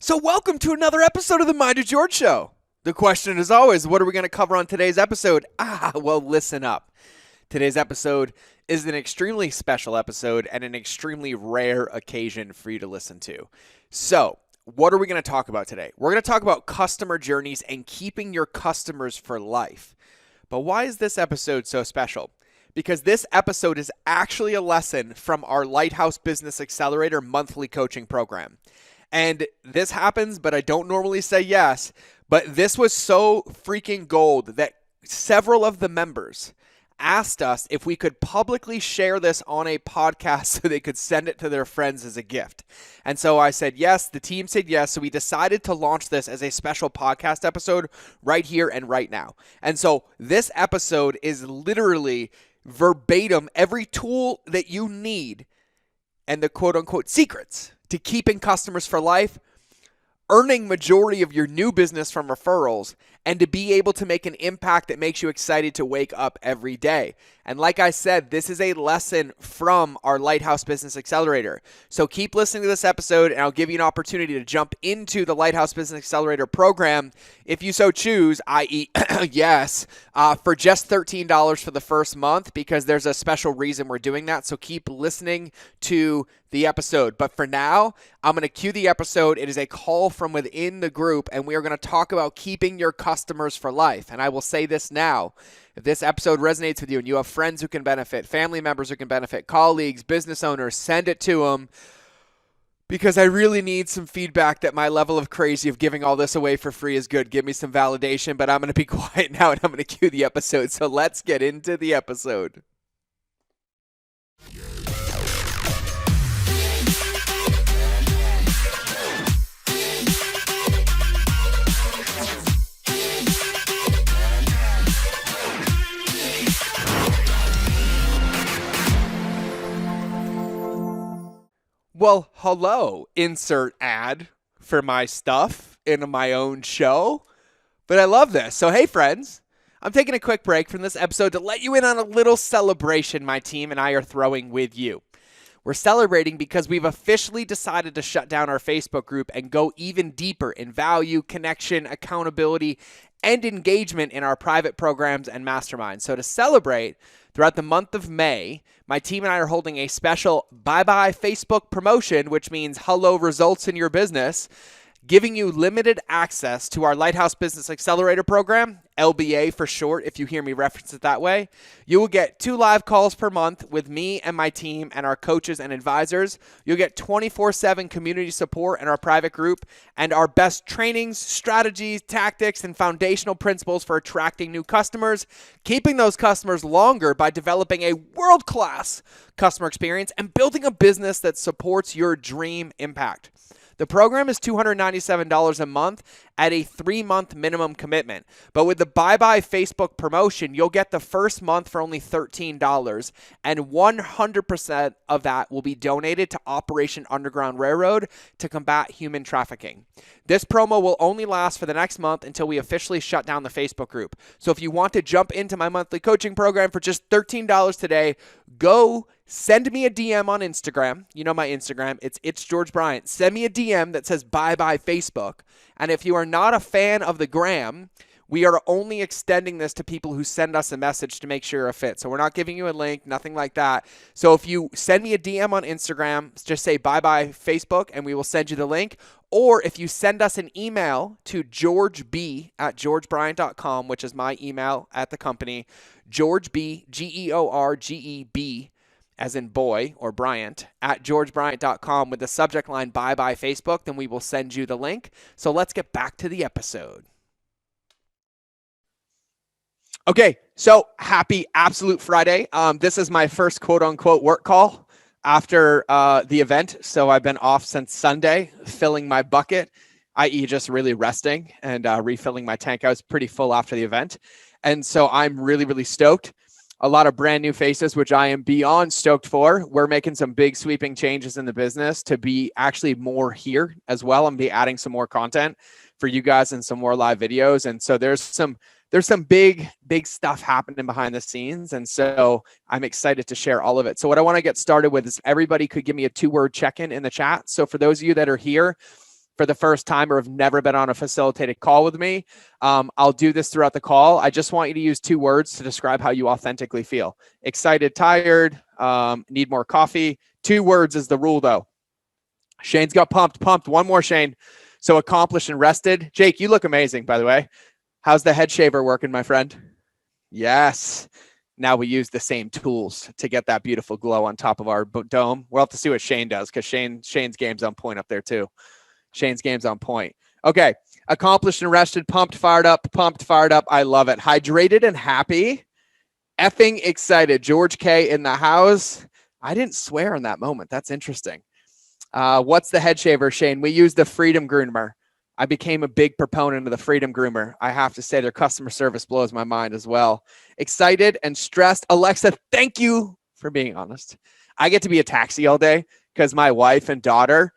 So welcome to another episode of the Mind of George Show. The question is always, what are we going to cover on today's episode? Well, listen up. Today's episode is an extremely special episode and an extremely rare occasion for you to listen to. So, what are we going to talk about today? We're going to talk about customer journeys and keeping your customers for life. But why is this episode so special? Because this episode is actually a lesson from our Lighthouse Business Accelerator monthly coaching program. And this happens, but I don't normally say yes, but this was so freaking gold that several of the members asked us if we could publicly share this on a podcast so they could send it to their friends as a gift. And so I said yes, the team said yes, so we decided to launch this as a special podcast episode right here and right now. And so this episode is literally verbatim every tool that you need and the quote-unquote secrets to keeping customers for life, earning majority of your new business from referrals, and to be able to make an impact that makes you excited to wake up every day. And like I said, this is a lesson from our Lighthouse Business Accelerator. So keep listening to this episode, and I'll give you an opportunity to jump into the Lighthouse Business Accelerator program if you so choose, i.e., yes, for just $13 for the first month, because there's a special reason we're doing that. So keep listening to the episode. But for now, I'm going to cue the episode. It is a call from within the group, and we are going to talk about keeping your customers for life. And I will say this now. If this episode resonates with you and you have friends who can benefit, family members who can benefit, colleagues, business owners, send it to them, because I really need some feedback that my level of crazy of giving all this away for free is good. Give me some validation, but I'm going to be quiet now and I'm going to cue the episode. So let's get into the episode. Well, hello, insert ad for my stuff in my own show. But I love this. So, hey, friends, I'm taking a quick break from this episode to let you in on a little celebration my team and I are throwing with you. We're celebrating because we've officially decided to shut down our Facebook group and go even deeper in value, connection, accountability, and engagement in our private programs and masterminds. So to celebrate, throughout the month of May, my team and I are holding a special bye-bye Facebook promotion, which means hello results in your business, giving you limited access to our Lighthouse Business Accelerator program, LBA for short, if you hear me reference it that way. You will get 2 live calls per month with me and my team and our coaches and advisors. You'll get 24/7 community support in our private group and our best trainings, strategies, tactics, and foundational principles for attracting new customers, keeping those customers longer by developing a world-class customer experience, and building a business that supports your dream impact. The program is $297 a month at a 3-month minimum commitment. But with the bye-bye Facebook promotion, you'll get the first month for only $13, and 100% of that will be donated to Operation Underground Railroad to combat human trafficking. This promo will only last for the next month until we officially shut down the Facebook group. So if you want to jump into my monthly coaching program for just $13 today, go send me a DM on Instagram. You know my Instagram. It's George Bryant. Send me a DM that says bye-bye Facebook. And if you are not a fan of the gram, we are only extending this to people who send us a message to make sure you're a fit. So we're not giving you a link, nothing like that. So if you send me a DM on Instagram, just say bye-bye Facebook, and we will send you the link. Or if you send us an email to georgeb@georgebryant.com, which is my email at the company, georgeb, Georgeb, as in boy or Bryant, at georgebryant.com with the subject line bye-bye Facebook, then we will send you the link. So let's get back to the episode. Okay, so happy Absolute Friday. This is my first quote-unquote work call after the event. So I've been off since Sunday, filling my bucket, i.e. just really resting and refilling my tank. I was pretty full after the event. And so I'm really, really stoked. A lot of brand new faces, which I am beyond stoked for. We're making some big sweeping changes in the business to be actually more here as well. I'm be adding some more content for you guys and some more live videos. And so there's some big stuff happening behind the scenes. And so I'm excited to share all of it. So what I want to get started with is everybody could give me a 2-word check-in in the chat. So for those of you that are here, for the first time or have never been on a facilitated call with me, I'll do this throughout the call. I just want you to use 2 words to describe how you authentically feel. Excited, tired, need more coffee. 2 words is the rule, though. Shane's got pumped. One more, Shane. So accomplished and rested. Jake, you look amazing, by the way. How's the head shaver working, my friend? Yes. Now we use the same tools to get that beautiful glow on top of our dome. We'll have to see what Shane does, because Shane's game's on point up there too. Shane's game's on point. Okay. Accomplished and rested, pumped, fired up. I love it. Hydrated and happy. Effing excited. George K in the house. I didn't swear in that moment. That's interesting. What's the head shaver, Shane? We use the Freedom Groomer. I became a big proponent of the Freedom Groomer. I have to say their customer service blows my mind as well. Excited and stressed. Alexa, thank you for being honest. I get to be a taxi all day because my wife and daughter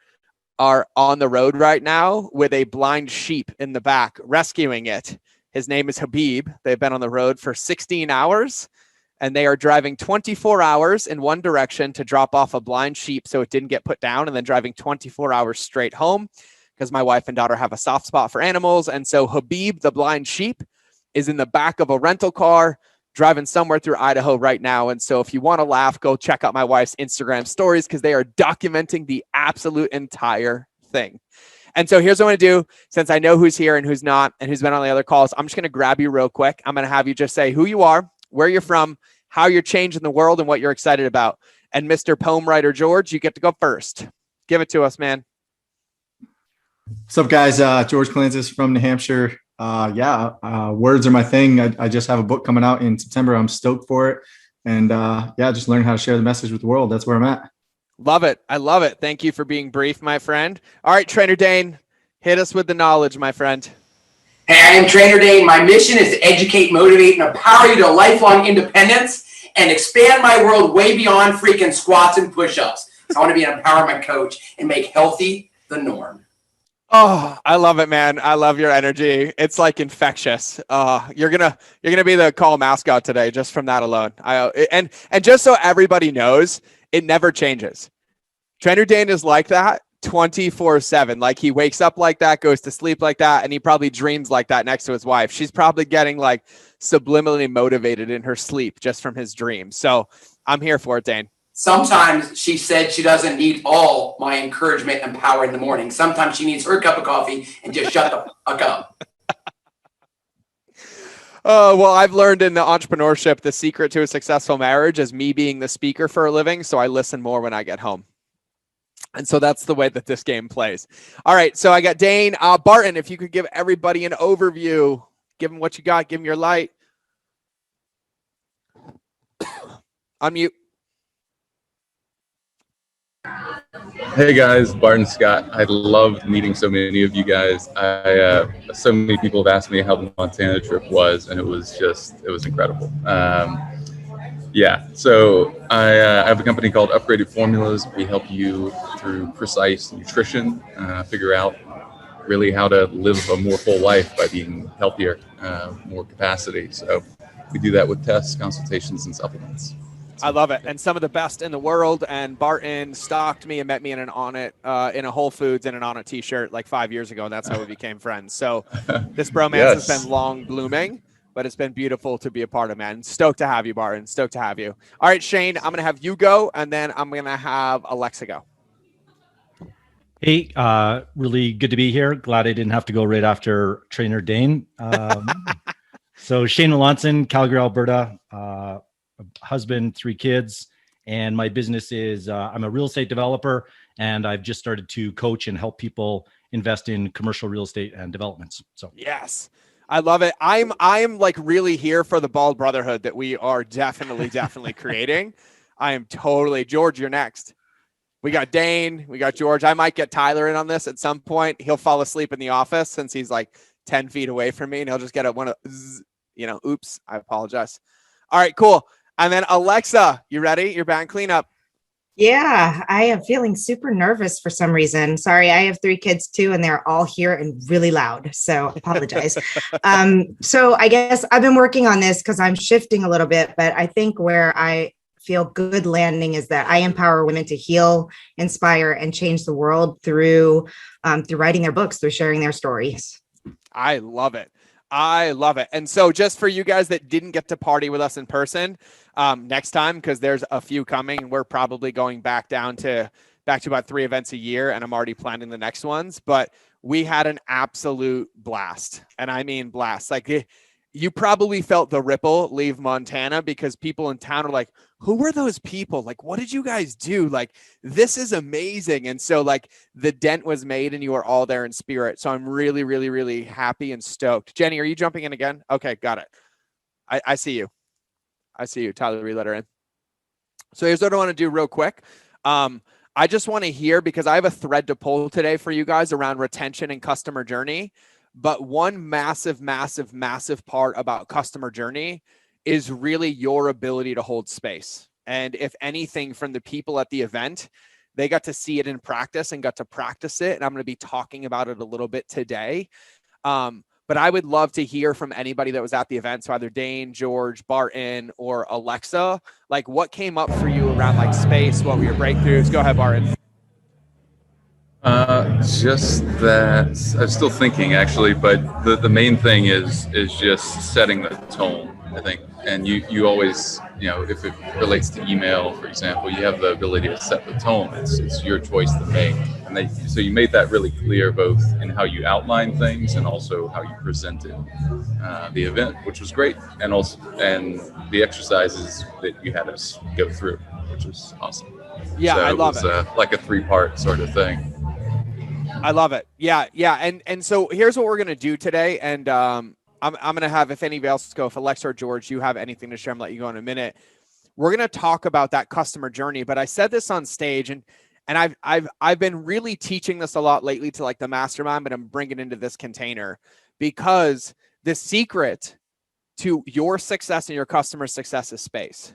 are on the road right now with a blind sheep in the back, rescuing it. His name is Habib. They've been on the road for 16 hours, and they are driving 24 hours in one direction to drop off a blind sheep so it didn't get put down, and then driving 24 hours straight home, because my wife and daughter have a soft spot for animals. And so Habib, the blind sheep, is in the back of a rental car driving somewhere through Idaho right now. And so if you want to laugh, go check out my wife's Instagram stories, because they are documenting the absolute entire thing. And so here's what I'm going to do. Since I know who's here and who's not and who's been on the other calls, I'm just going to grab you real quick. I'm going to have you just say who you are, where you're from, how you're changing the world, and what you're excited about. And Mr. Poem Writer George, you get to go first. Give it to us, man. What's up, guys? George Clancis from New Hampshire. Words are my thing. I just have a book coming out in September. I'm stoked for it. And just learn how to share the message with the world. That's where I'm at. Love it. I love it. Thank you for being brief, my friend. All right, Trainer Dane, hit us with the knowledge, my friend. Hey, I am Trainer Dane. My mission is to educate, motivate, and empower you to lifelong independence and expand my world way beyond freaking squats and push-ups. I want to be an empowerment coach and make healthy the norm. Oh, I love it, man. I love your energy. It's like infectious. You're gonna be the call mascot today just from that alone. And just so everybody knows, it never changes. Trainer Dane is like that 24/7. Like, he wakes up like that, goes to sleep like that, and he probably dreams like that next to his wife. She's probably getting like subliminally motivated in her sleep just from his dreams. So I'm here for it, Dane. Sometimes she said she doesn't need all my encouragement and power in the morning. Sometimes she needs her cup of coffee and just shut the fuck up. Well, I've learned in the entrepreneurship, the secret to a successful marriage is me being the speaker for a living. So I listen more when I get home. And so that's the way that this game plays. All right. So I got Dane. Barton, if you could give everybody an overview, give them what you got, give them your light. Unmute. Hey guys, Barton Scott. I loved meeting so many of you guys. So many people have asked me how the Montana trip was, and it was incredible. So I have a company called Upgraded Formulas. We help you through precise nutrition, figure out really how to live a more full life by being healthier, more capacity. So we do that with tests, consultations, and supplements. I love it. And some of the best in the world. And Barton stalked me and met me in an Onnit, in a Whole Foods in an Onnit t-shirt like 5 years ago. And that's how we became friends. So this bromance has been long blooming, but it's been beautiful to be a part of, man. Stoked to have you, Barton. Stoked to have you. All right, Shane, I'm going to have you go, and then I'm going to have Alexa go. Hey, really good to be here. Glad I didn't have to go right after Trainer Dane. So Shane Melanson, Calgary, Alberta, husband, 3 kids, and my business is I'm a real estate developer, and I've just started to coach and help people invest in commercial real estate and developments. So yes, I love it. I'm like really here for the Bald Brotherhood that we are definitely creating. I am totally. George, you're next. We got Dane, we got George. I might get Tyler in on this at some point. He'll fall asleep in the office since he's like 10 feet away from me, and he'll just get oops, I apologize. All right, cool. And then Alexa, you ready? Your band cleanup. Yeah, I am feeling super nervous for some reason. Sorry, I have 3 kids too, and they're all here and really loud. So apologize. So I guess I've been working on this because I'm shifting a little bit, but I think where I feel good landing is that I empower women to heal, inspire, and change the world through writing their books, through sharing their stories. I love it. I love it. And so just for you guys that didn't get to party with us in person, next time, because there's a few coming, we're probably going back to about 3 events a year, and I'm already planning the next ones. But we had an absolute blast. And I mean blast. Like, you probably felt the ripple leave Montana, because people in town are like, who were those people? Like, what did you guys do? Like, this is amazing. And so, like, the dent was made and you are all there in spirit. So I'm really, really, really happy and stoked. Jenny, are you jumping in again? Okay, got it. I see you. I see you. Tyler, let her in. So here's what I want to do real quick. I just want to hear, because I have a thread to pull today for you guys around retention and customer journey. But one massive, massive, massive part about customer journey is really your ability to hold space. And if anything, from the people at the event, they got to see it in practice and got to practice it. And I'm going to be talking about it a little bit today. But I would love to hear from anybody that was at the event. So either Dane, George, Barton, or Alexa, like, what came up for you around like space? What were your breakthroughs? Go ahead, Barton. Just that I'm still thinking, actually, but the main thing is just setting the tone, I think. And you always, if it relates to email, for example, you have the ability to set the tone. It's your choice to make. And so you made that really clear, both in how you outline things and also how you presented the event, which was great. And the exercises that you had us go through, which was awesome. Yeah, so I love it. Like a 3-part sort of thing. I love it. Yeah. And so here's what we're going to do today. And I'm going to have, if anybody else go, if Alexa or George, you have anything to share, I'm going to let you go in a minute. We're going to talk about that customer journey. But I said this on stage, and I've been really teaching this a lot lately to like the mastermind, but I'm bringing it into this container, because the secret to your success and your customer success is space.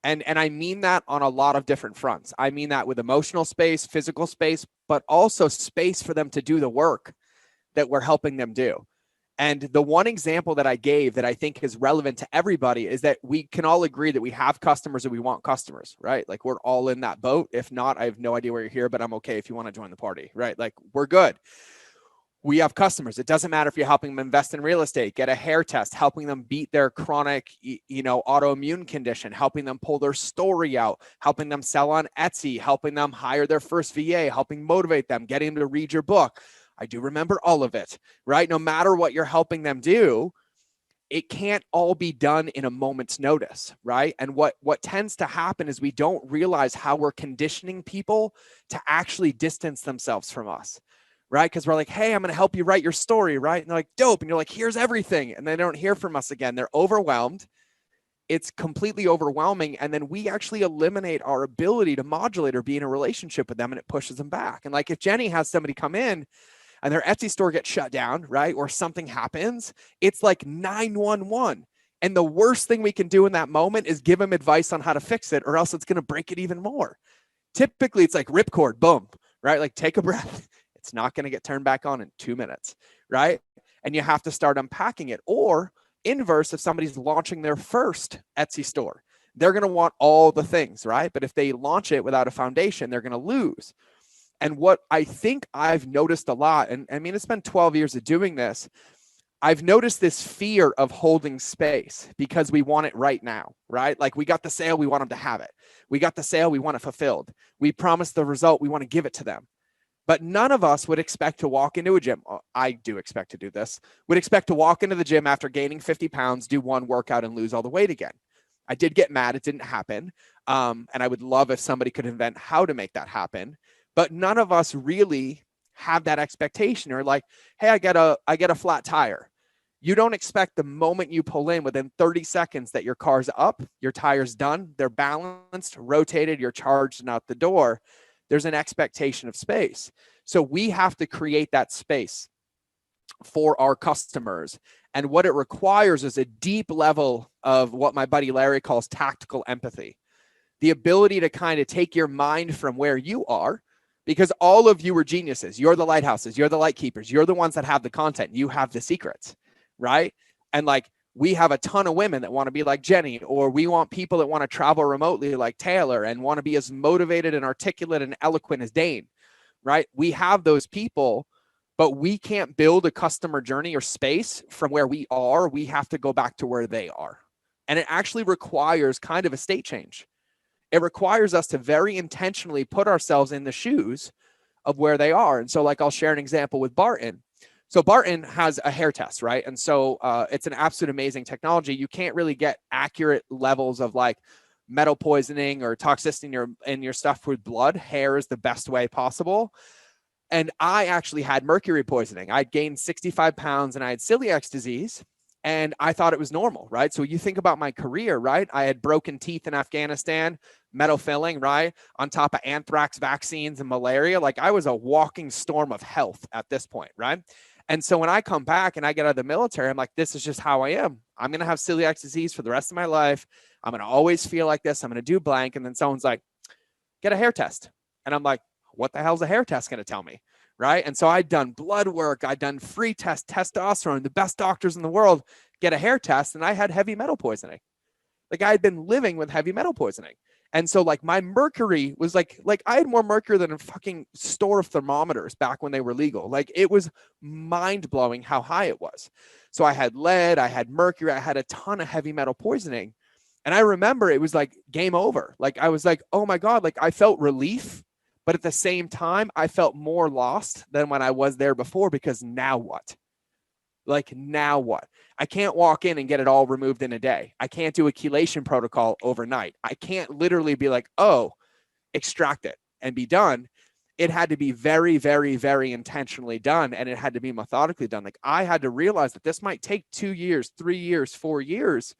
And I mean that on a lot of different fronts. I mean that with emotional space, physical space, but also space for them to do the work that we're helping them do. And the one example that I gave that I think is relevant to everybody is that we can all agree that we have customers and we want customers, right? Like, we're all in that boat. If not, I have no idea why you're here, but I'm okay if you want to join the party, right? Like, we're good. We have customers. It doesn't matter if you're helping them invest in real estate, get a hair test, helping them beat their chronic, autoimmune condition, helping them pull their story out, helping them sell on Etsy, helping them hire their first VA, helping motivate them, getting them to read your book. I do remember all of it, right? No matter what you're helping them do, it can't all be done in a moment's notice, right? And what tends to happen is we don't realize how we're conditioning people to actually distance themselves from us. Right? Because we're like, hey, I'm going to help you write your story, right? And they're like, dope. And you're like, here's everything. And they don't hear from us again. They're overwhelmed. It's completely overwhelming. And then we actually eliminate our ability to modulate or be in a relationship with them, and it pushes them back. And like, if Jenny has somebody come in and their Etsy store gets shut down, right? Or something happens, it's like 911. And the worst thing we can do in that moment is give them advice on how to fix it, or else it's going to break it even more. Typically, it's like ripcord, boom, right? Like, take a breath. It's not going to get turned back on in 2 minutes, right? And you have to start unpacking it. Or inverse, if somebody's launching their first Etsy store, they're going to want all the things, right? But if they launch it without a foundation, they're going to lose. And what I think I've noticed a lot, and I mean, it's been 12 years of doing this, I've noticed this fear of holding space because we want it right now, right? Like, we got the sale, we want them to have it. We got the sale, we want it fulfilled. We promised the result, we want to give it to them. But none of us would expect to walk into a gym. I do expect to do this. Would expect to walk into the gym after gaining 50 pounds, do one workout, and lose all the weight again. I did get mad. It didn't happen. And I would love if somebody could invent how to make that happen. But none of us really have that expectation. Or like, hey, I get a flat tire. You don't expect the moment you pull in within 30 seconds that your car's up, your tire's done, they're balanced, rotated, you're charged and out the door. There's an expectation of space. So we have to create that space for our customers. And what it requires is a deep level of what my buddy Larry calls tactical empathy. The ability to kind of take your mind from where you are, because all of you are geniuses. You're the lighthouses. You're the light keepers. You're the ones that have the content. You have the secrets, right? And like, We have a ton of women that want to be like Jenny, or we want people that want to travel remotely like Taylor and want to be as motivated and articulate and eloquent as Dane, right? We have those people, but we can't build a customer journey or space from where we are. We have to go back to where they are. And it actually requires kind of a state change. It requires us to very intentionally put ourselves in the shoes of where they are. And so like, I'll share an example with Barton. So Barton has a hair test, right? And so it's an absolute amazing technology. You can't really get accurate levels of like metal poisoning or toxicity in your stuff with blood. Hair is the best way possible. And I actually had mercury poisoning. I gained 65 pounds and I had celiac disease. And I thought it was normal, right? So you think about my career, right? I had broken teeth in Afghanistan, metal filling, right? On top of anthrax vaccines and malaria. Like I was a walking storm of health at this point, right? And so when I come back and I get out of the military, I'm like, this is just how I am. I'm going to have celiac disease for the rest of my life. I'm going to always feel like this. I'm going to do blank. And then someone's like, get a hair test. And I'm like, what the hell's a hair test going to tell me? Right. And so I'd done blood work. I'd done free test, testosterone, the best doctors in the world, get a hair test. And I had heavy metal poisoning. Like I had been living with heavy metal poisoning. And so like my mercury was like I had more mercury than a fucking store of thermometers back when they were legal. Like it was mind blowing how high it was. So I had lead, I had mercury, I had a ton of heavy metal poisoning. And I remember it was like game over. Like I was like, oh my God, like I felt relief. But at the same time, I felt more lost than when I was there before, because now what? Like now what? I can't walk in and get it all removed in a day. I can't do a chelation protocol overnight. I can't literally be like, oh, extract it and be done. It had to be very, very, very intentionally done. And it had to be methodically done. Like I had to realize that this might take 2 years, 3 years, 4 years.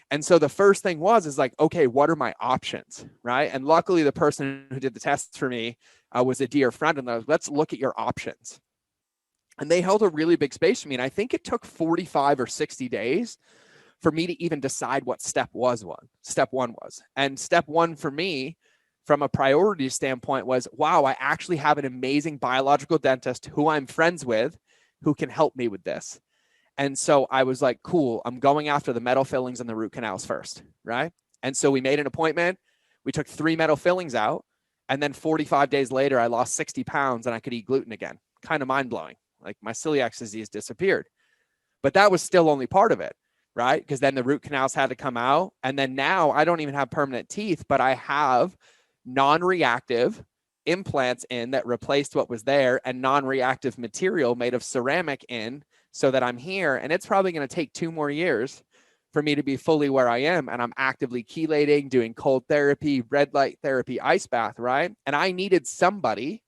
And so the first thing is like, okay, what are my options, right? And luckily the person who did the tests for me was a dear friend, and they're like, let's look at your options. And they held a really big space for me. And I think it took 45 or 60 days for me to even decide what step one was. And step one for me from a priority standpoint was, wow, I actually have an amazing biological dentist who I'm friends with who can help me with this. And so I was like, cool, I'm going after the metal fillings and the root canals first, right? And so we made an appointment. We took 3 metal fillings out. And then 45 days later, I lost 60 pounds and I could eat gluten again. Kind of mind blowing. Like my celiac disease disappeared. But that was still only part of it, right? Because then the root canals had to come out. And then now I don't even have permanent teeth, but I have non-reactive implants in that replaced what was there, and non-reactive material made of ceramic in, so that I'm here. And it's probably going to take 2 more years for me to be fully where I am. And I'm actively chelating, doing cold therapy, red light therapy, ice bath, right? And I needed somebody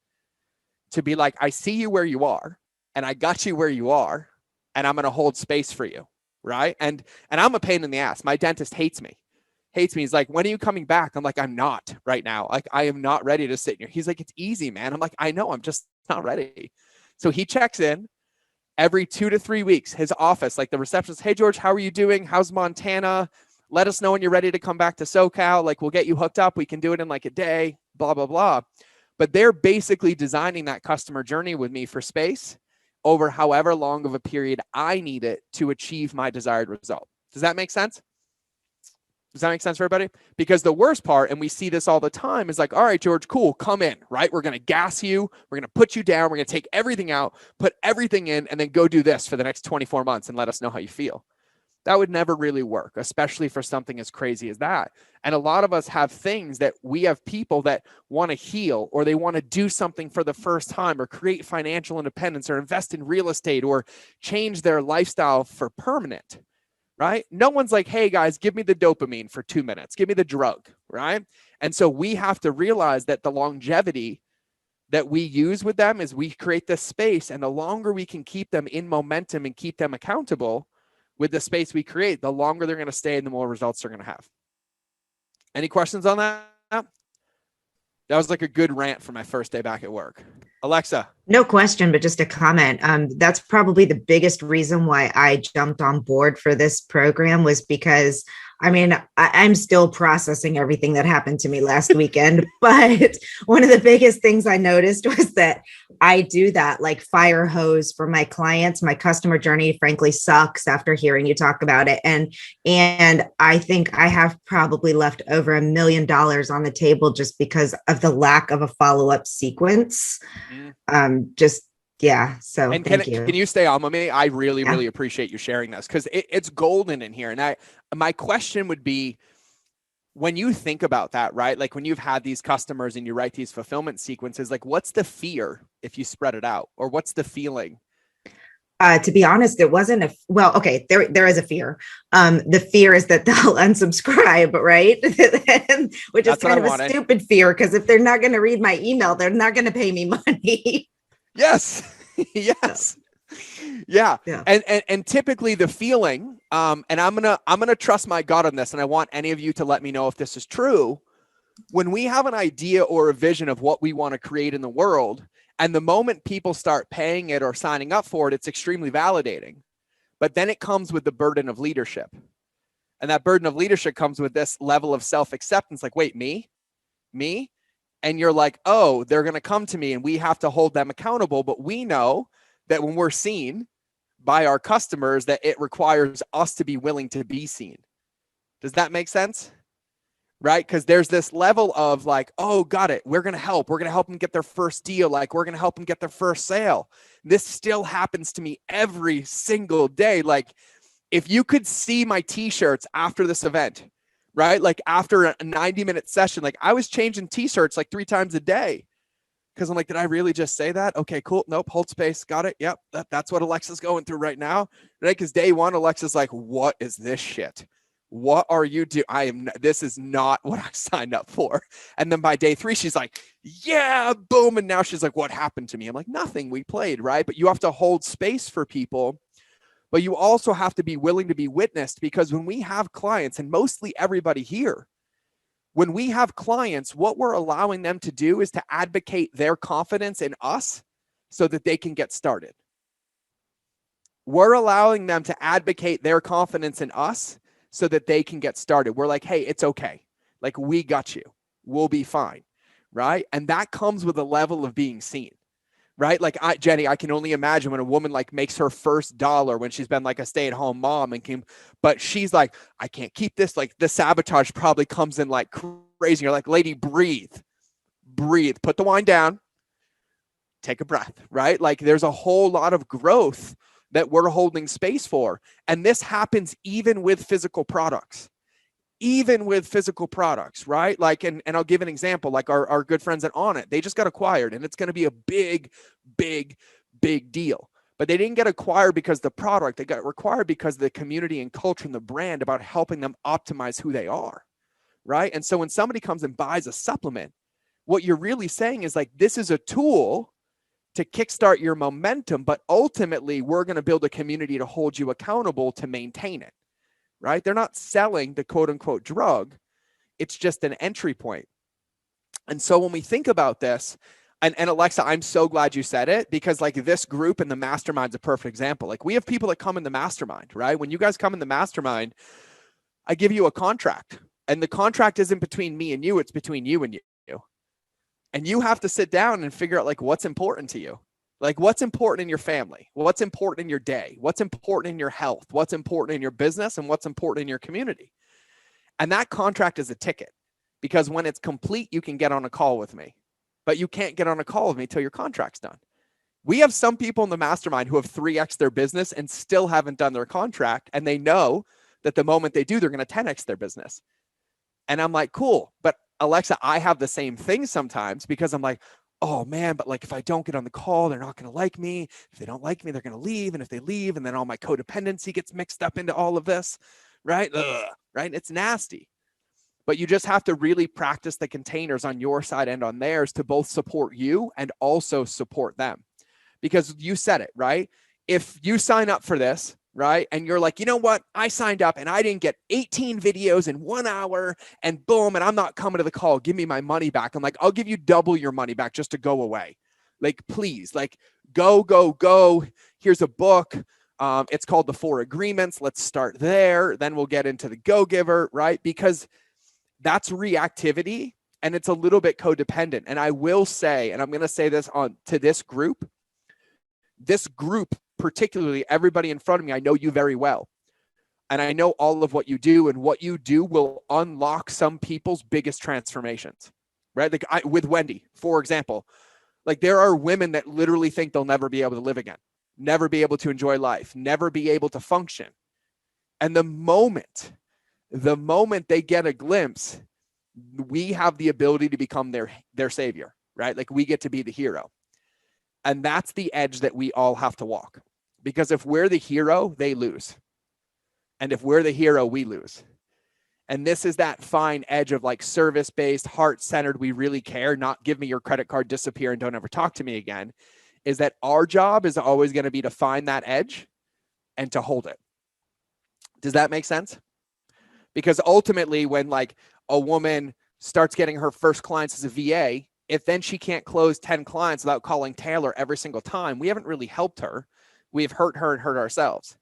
to be like, I see you where you are, and I got you where you are, and I'm going to hold space for you, right? And I'm a pain in the ass. My dentist hates me. He's like, when are you coming back? I'm like, I'm not right now. Like, I am not ready to sit here. He's like, it's easy, man. I'm like, I know, I'm just not ready. So he checks in every 2 to 3 weeks, his office, like the receptionist, hey, George, how are you doing? How's Montana? Let us know when you're ready to come back to SoCal. Like, we'll get you hooked up. We can do it in like a day, blah, blah, blah. But they're basically designing that customer journey with me for space over however long of a period I need it to achieve my desired result. Does that make sense? Does that make sense for everybody? Because the worst part, and we see this all the time, is like, all right, George, cool, come in, right? We're going to gas you. We're going to put you down. We're going to take everything out, put everything in, and then go do this for the next 24 months and let us know how you feel. That would never really work, especially for something as crazy as that. And a lot of us have things that we have people that want to heal, or they want to do something for the first time, or create financial independence, or invest in real estate, or change their lifestyle for permanent. Right? No one's like, hey guys, give me the dopamine for 2 minutes. Give me the drug, right? And so we have to realize that the longevity that we use with them is we create this space, and the longer we can keep them in momentum and keep them accountable with the space we create, the longer they're going to stay and the more results they're going to have. Any questions on that? That was like a good rant for my first day back at work. Alexa, No question, but just a comment. That's probably the biggest reason why I jumped on board for this program was because, I mean, I'm still processing everything that happened to me last weekend. But one of the biggest things I noticed was that I do that like fire hose for my clients. My customer journey, frankly, sucks after hearing you talk about it. And I think I have probably left over $1 million on the table just because of the lack of a follow-up sequence. Just yeah. So And thank you. can you stay on with me? I really, Yeah. really appreciate you sharing this because it's golden in here. And my question would be, when you think about that, right? Like when you've had these customers and you write these fulfillment sequences, like what's the fear if you spread it out, or what's the feeling? To be honest, it wasn't well, okay, there is a fear. The fear is that they'll unsubscribe, right? Which is That's what I kind of a wanted. stupid fear because if they're not going to read my email, they're not going to pay me money. Yes. Yes. Yeah. Yeah. And typically the feeling, and I'm gonna trust my gut on this, and I want any of you to let me know if this is true. When we have an idea or a vision of what we want to create in the world, and the moment people start paying it or signing up for it, it's extremely validating. But then it comes with the burden of leadership. And that burden of leadership comes with this level of self-acceptance, like, wait, me? And you're like, oh, they're going to come to me and we have to hold them accountable. But we know that when we're seen by our customers, that it requires us to be willing to be seen. Does that make sense? Right? Because there's this level of like, oh, got it. We're going to help. We're going to help them get their first deal. Like we're going to help them get their first sale. This still happens to me every single day. Like if you could see my t-shirts after this event, right? Like after a 90-minute session, like I was changing t-shirts like 3 times a day. Because I'm like, did I really just say that? Okay, cool. Nope. Hold space. Got it. Yep. That's what Alexa's going through right now. Right? Because day one, Alexa's like, what is this shit? What are you doing? This is not what I signed up for. And then by day 3, she's like, yeah, boom. And now she's like, what happened to me? I'm like, nothing. We played, right? But you have to hold space for people. But you also have to be willing to be witnessed, because when we have clients, and mostly everybody here, when we have clients, what we're allowing them to do is to advocate their confidence in us so that they can get started. We're allowing them to advocate their confidence in us so that they can get started. We're like, hey, it's okay. Like, we got you. We'll be fine. Right? And that comes with a level of being seen. Right? Like Jenny, I can only imagine when a woman like makes her first dollar when she's been like a stay-at-home mom but she's like, I can't keep this. Like the sabotage probably comes in like crazy. You're like, lady, breathe, put the wine down, take a breath, right? Like there's a whole lot of growth that we're holding space for. And this happens even with physical products. Right? Like, and I'll give an example, like our good friends at On It, they just got acquired, and it's going to be a big deal. But they didn't get acquired because the product, they got acquired because of the community and culture and the brand about helping them optimize who they are. Right? And so when somebody comes and buys a supplement, what you're really saying is like, this is a tool to kickstart your momentum, but ultimately we're going to build a community to hold you accountable to maintain it. Right? They're not selling the quote unquote drug. It's just an entry point. And so when we think about this, and Alexa, I'm so glad you said it, because like this group in the mastermind's a perfect example. Like we have people that come in the mastermind, right? When you guys come in the mastermind, I give you a contract, and the contract isn't between me and you, it's between you and you. And you have to sit down and figure out like what's important to you. Like what's important in your family, what's important in your day, what's important in your health, what's important in your business, and what's important in your community. And that contract is a ticket, because when it's complete, you can get on a call with me, but you can't get on a call with me till your contract's done. We have some people in the mastermind who have 3x their business and still haven't done their contract. And they know that the moment they do, they're going to 10x their business. And I'm like, cool. But Alexa, I have the same thing sometimes, because I'm like, oh man, but like if I don't get on the call, they're not going to like me. If they don't like me, they're going to leave. And if they leave, and then all my codependency gets mixed up into all of this, right? Right? It's nasty. But you just have to really practice the containers on your side and on theirs to both support you and also support them. Because you said it, right? If you sign up for this, right, and you're like, you know what? I signed up and I didn't get 18 videos in 1 hour, and boom, and I'm not coming to the call. Give me my money back. I'm like, I'll give you double your money back just to go away. Like, please, like, go. Here's a book. It's called The Four Agreements. Let's start there. Then we'll get into the go-giver, right? Because that's reactivity and it's a little bit codependent. And I will say, and I'm going to say this to this group, particularly everybody in front of me, I know you very well. And I know all of what you do, and what you do will unlock some people's biggest transformations, right? Like with Wendy, for example, like there are women that literally think they'll never be able to live again, never be able to enjoy life, never be able to function. And the moment they get a glimpse, we have the ability to become their savior, right? Like we get to be the hero. And that's the edge that we all have to walk. Because if we're the hero, they lose. And if we're the hero, we lose. And this is that fine edge of like service-based, heart-centered, we really care, not give me your credit card, disappear, and don't ever talk to me again, is that our job is always going to be to find that edge and to hold it. Does that make sense? Because ultimately, when like a woman starts getting her first clients as a VA, if then she can't close 10 clients without calling Taylor every single time, we haven't really helped her. We've hurt her and hurt ourselves.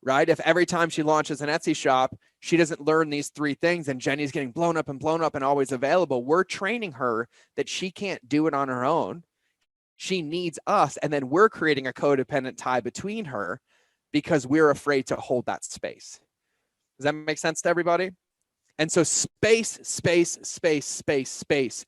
Right? If every time she launches an Etsy shop, she doesn't learn these 3 things and Jenny's getting blown up and always available, we're training her that she can't do it on her own. She needs us. And then we're creating a codependent tie between her because we're afraid to hold that space. Does that make sense to everybody? And so space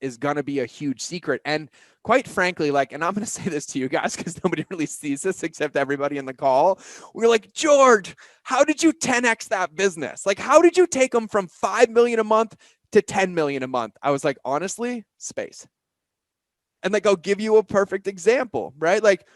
is going to be a huge secret. And quite frankly, like, and I'm going to say this to you guys because nobody really sees this except everybody in the call. We're like, George, how did you 10X that business? Like, how did you take them from 5 million a month to 10 million a month? I was like, honestly, space. And like, I'll give you a perfect example, right? Like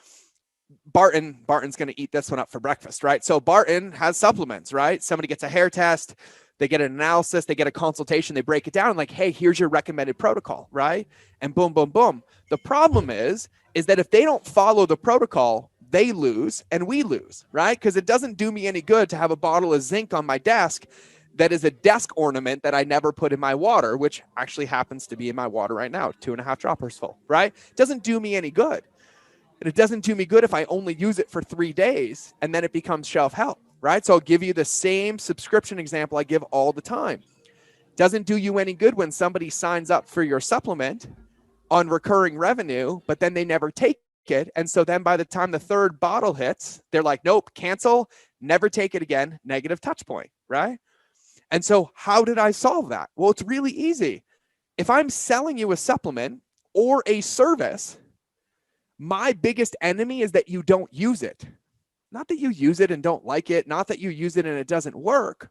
Barton's going to eat this one up for breakfast, right? So Barton has supplements, right? Somebody gets a hair test. They get an analysis, they get a consultation, they break it down like, hey, here's your recommended protocol, right? And boom, boom, boom. The problem is that if they don't follow the protocol, they lose and we lose, right? Because it doesn't do me any good to have a bottle of zinc on my desk that is a desk ornament that I never put in my water, which actually happens to be in my water right now, 2.5 droppers full, right? It doesn't do me any good. And it doesn't do me good if I only use it for 3 days and then it becomes shelf help. Right? So I'll give you the same subscription example I give all the time. Doesn't do you any good when somebody signs up for your supplement on recurring revenue, but then they never take it. And so then by the time the 3rd bottle hits, they're like, nope, cancel, never take it again, negative touch point, right? And so how did I solve that? Well, it's really easy. If I'm selling you a supplement or a service, my biggest enemy is that you don't use it. Not that you use it and don't like it, not that you use it and it doesn't work.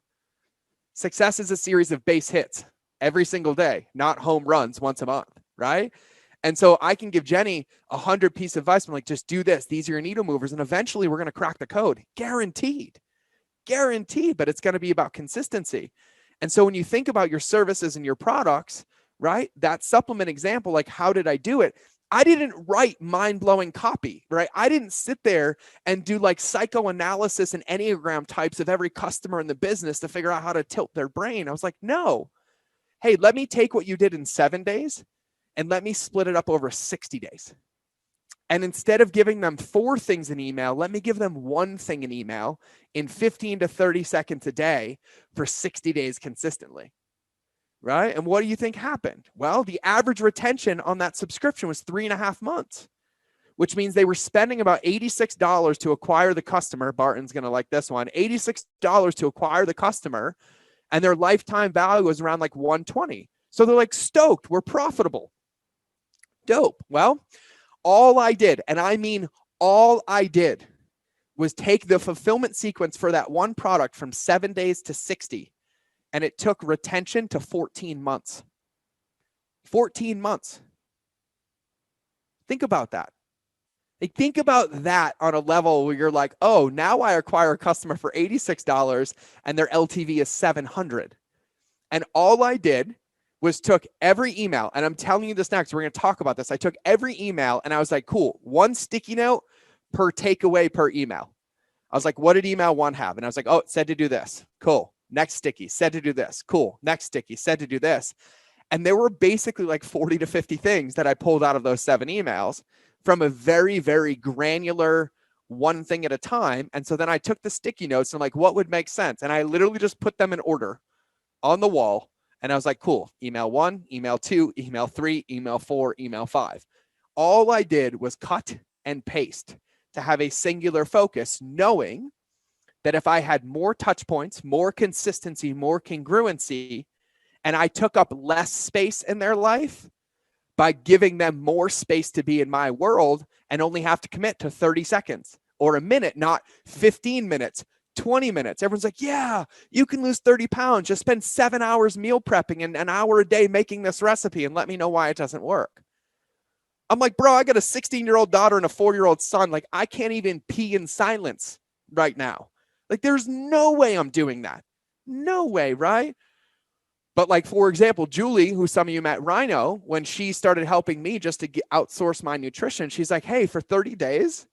Success is a series of base hits every single day, not home runs once a month, right? And so I can give Jenny 100 pieces of advice. I'm like, just do this. These are your needle movers. And eventually we're going to crack the code. Guaranteed. But it's going to be about consistency. And so when you think about your services and your products, right? That supplement example, like how did I do it? I didn't write mind-blowing copy, right? I didn't sit there and do like psychoanalysis and Enneagram types of every customer in the business to figure out how to tilt their brain. I was like, no. Hey, let me take what you did in 7 days and let me split it up over 60 days. And instead of giving them 4 things in email, let me give them 1 thing in email in 15 to 30 seconds a day for 60 days consistently. Right? And what do you think happened? Well, the average retention on that subscription was 3.5 months, which means they were spending about $86 to acquire the customer. Barton's going to like this one, $86 to acquire the customer. And their lifetime value was around like $120. So they're like stoked. We're profitable. Dope. Well, all I did, and I mean all I did, was take the fulfillment sequence for that one product from 7 days to 60. And it took retention to 14 months. 14 months. Think about that. Like, think about that on a level where you're like, oh, now I acquire a customer for $86 and their LTV is $700. And all I did was took every email, and I'm telling you this next, we're going to talk about this. I took every email and I was like, cool, 1 sticky note per takeaway per email. I was like, what did email 1 have? And I was like, oh, it said to do this. Cool. Next sticky, said to do this. Cool. Next sticky, said to do this. And there were basically like 40 to 50 things that I pulled out of those 7 emails from a very, very granular one thing at a time. And so then I took the sticky notes and I'm like, what would make sense? And I literally just put them in order on the wall. And I was like, cool, email 1, email 2, email 3, email 4, email 5. All I did was cut and paste to have a singular focus, knowing that if I had more touch points, more consistency, more congruency, and I took up less space in their life by giving them more space to be in my world and only have to commit to 30 seconds or a minute, not 15 minutes, 20 minutes. Everyone's like, yeah, you can lose 30 pounds. Just spend 7 hours meal prepping and an hour a day making this recipe and let me know why it doesn't work. I'm like, bro, I got a 16-year-old daughter and a 4-year-old son. Like, I can't even pee in silence right now. Like, there's no way I'm doing that. No way, right? But like, for example, Julie, who some of you met, Rhino, when she started helping me just to outsource my nutrition, she's like, hey, for 30 days,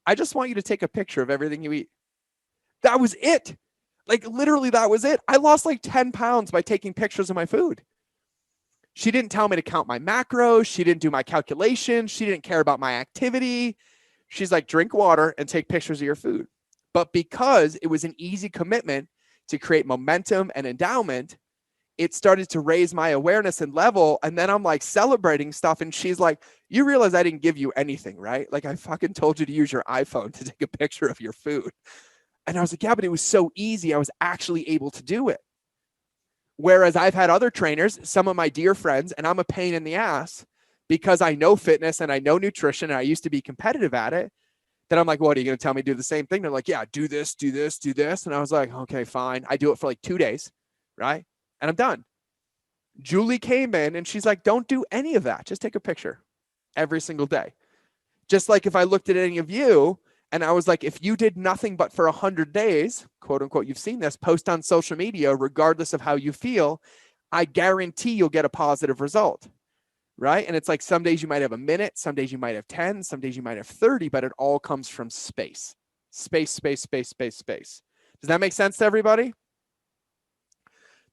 I just want you to take a picture of everything you eat. That was it. Like, literally, that was it. I lost like 10 pounds by taking pictures of my food. She didn't tell me to count my macros. She didn't do my calculations. She didn't care about my activity. She's like, drink water and take pictures of your food. But because it was an easy commitment to create momentum and endowment, it started to raise my awareness and level. And then I'm like celebrating stuff. And she's like, you realize I didn't give you anything, right? Like, I fucking told you to use your iPhone to take a picture of your food. And I was like, yeah, but it was so easy. I was actually able to do it. Whereas I've had other trainers, some of my dear friends, and I'm a pain in the ass because I know fitness and I know nutrition and I used to be competitive at it. Then I'm like, what, are you going to tell me to do the same thing? They're like, yeah, do this, do this, do this. And I was like, okay, fine. I do it for like 2 days, right? And I'm done. Julie came in and she's like, don't do any of that. Just take a picture every single day. Just like if I looked at any of you and I was like, if you did nothing but for 100 days, quote unquote, you've seen this, post on social media, regardless of how you feel, I guarantee you'll get a positive result, right? And it's like some days you might have a minute, some days you might have 10, some days you might have 30, but it all comes from space. Space, space, space, space, space. Does that make sense to everybody?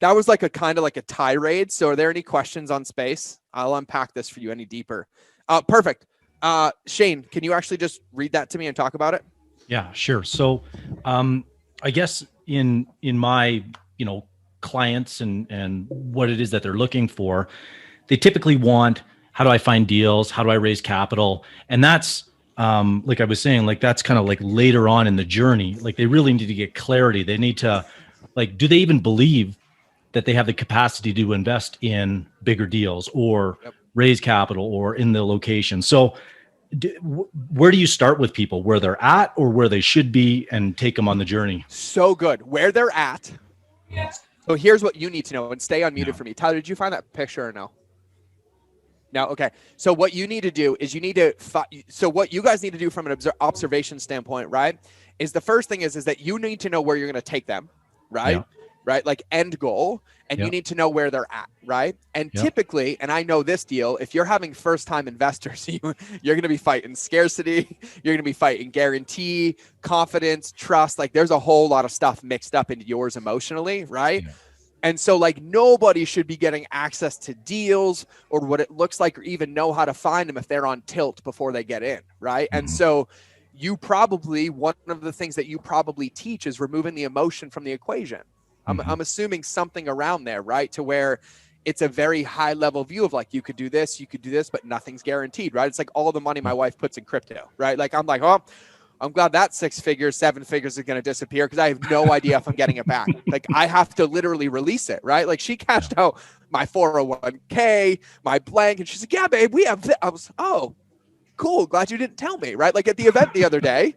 That was like a kind of like a tirade. So are there any questions on space? I'll unpack this for you any deeper. Perfect. Shane, can you actually just read that to me and talk about it? Yeah, sure. So I guess in my, clients and what it is that they're looking for, they typically want, how do I find deals? How do I raise capital? And that's like I was saying, like that's kind of like later on in the journey. Like they really need to get clarity. They need to, like, do they even believe that they have the capacity to invest in bigger deals or raise capital or in the location? So where do you start with people? Where they're at or where they should be and take them on the journey? So good. Where they're at. So here's what you need to know, and stay unmuted for me. Tyler, did you find that picture or no? No? Okay. So what you need to do is you need to, so what you guys need to do from an observation standpoint, right, is the first thing is that you need to know where you're going to take them, right? Yeah. Right? Like end goal. And you need to know where they're at, right? And typically, and I know this deal, if you're having first-time investors, you're going to be fighting scarcity. You're going to be fighting guarantee, confidence, trust. Like there's a whole lot of stuff mixed up into yours emotionally, right? Yeah. And so like nobody should be getting access to deals or what it looks like or even know how to find them if they're on tilt before they get in, right? Mm-hmm. And so you probably, one of the things that you probably teach is removing the emotion from the equation. I'm assuming something around there, right? To where it's a very high level view of like, you could do this, but nothing's guaranteed, right? It's like all the money my wife puts in crypto, right? Like, I'm like, oh, I'm glad that 6 figures, 7 figures is going to disappear because I have no idea if I'm getting it back. Like I have to literally release it, right? Like she cashed out my 401k, my blank, and she's like, yeah, babe, we have this. I was, oh, cool. Glad you didn't tell me, right? Like at the event the other day,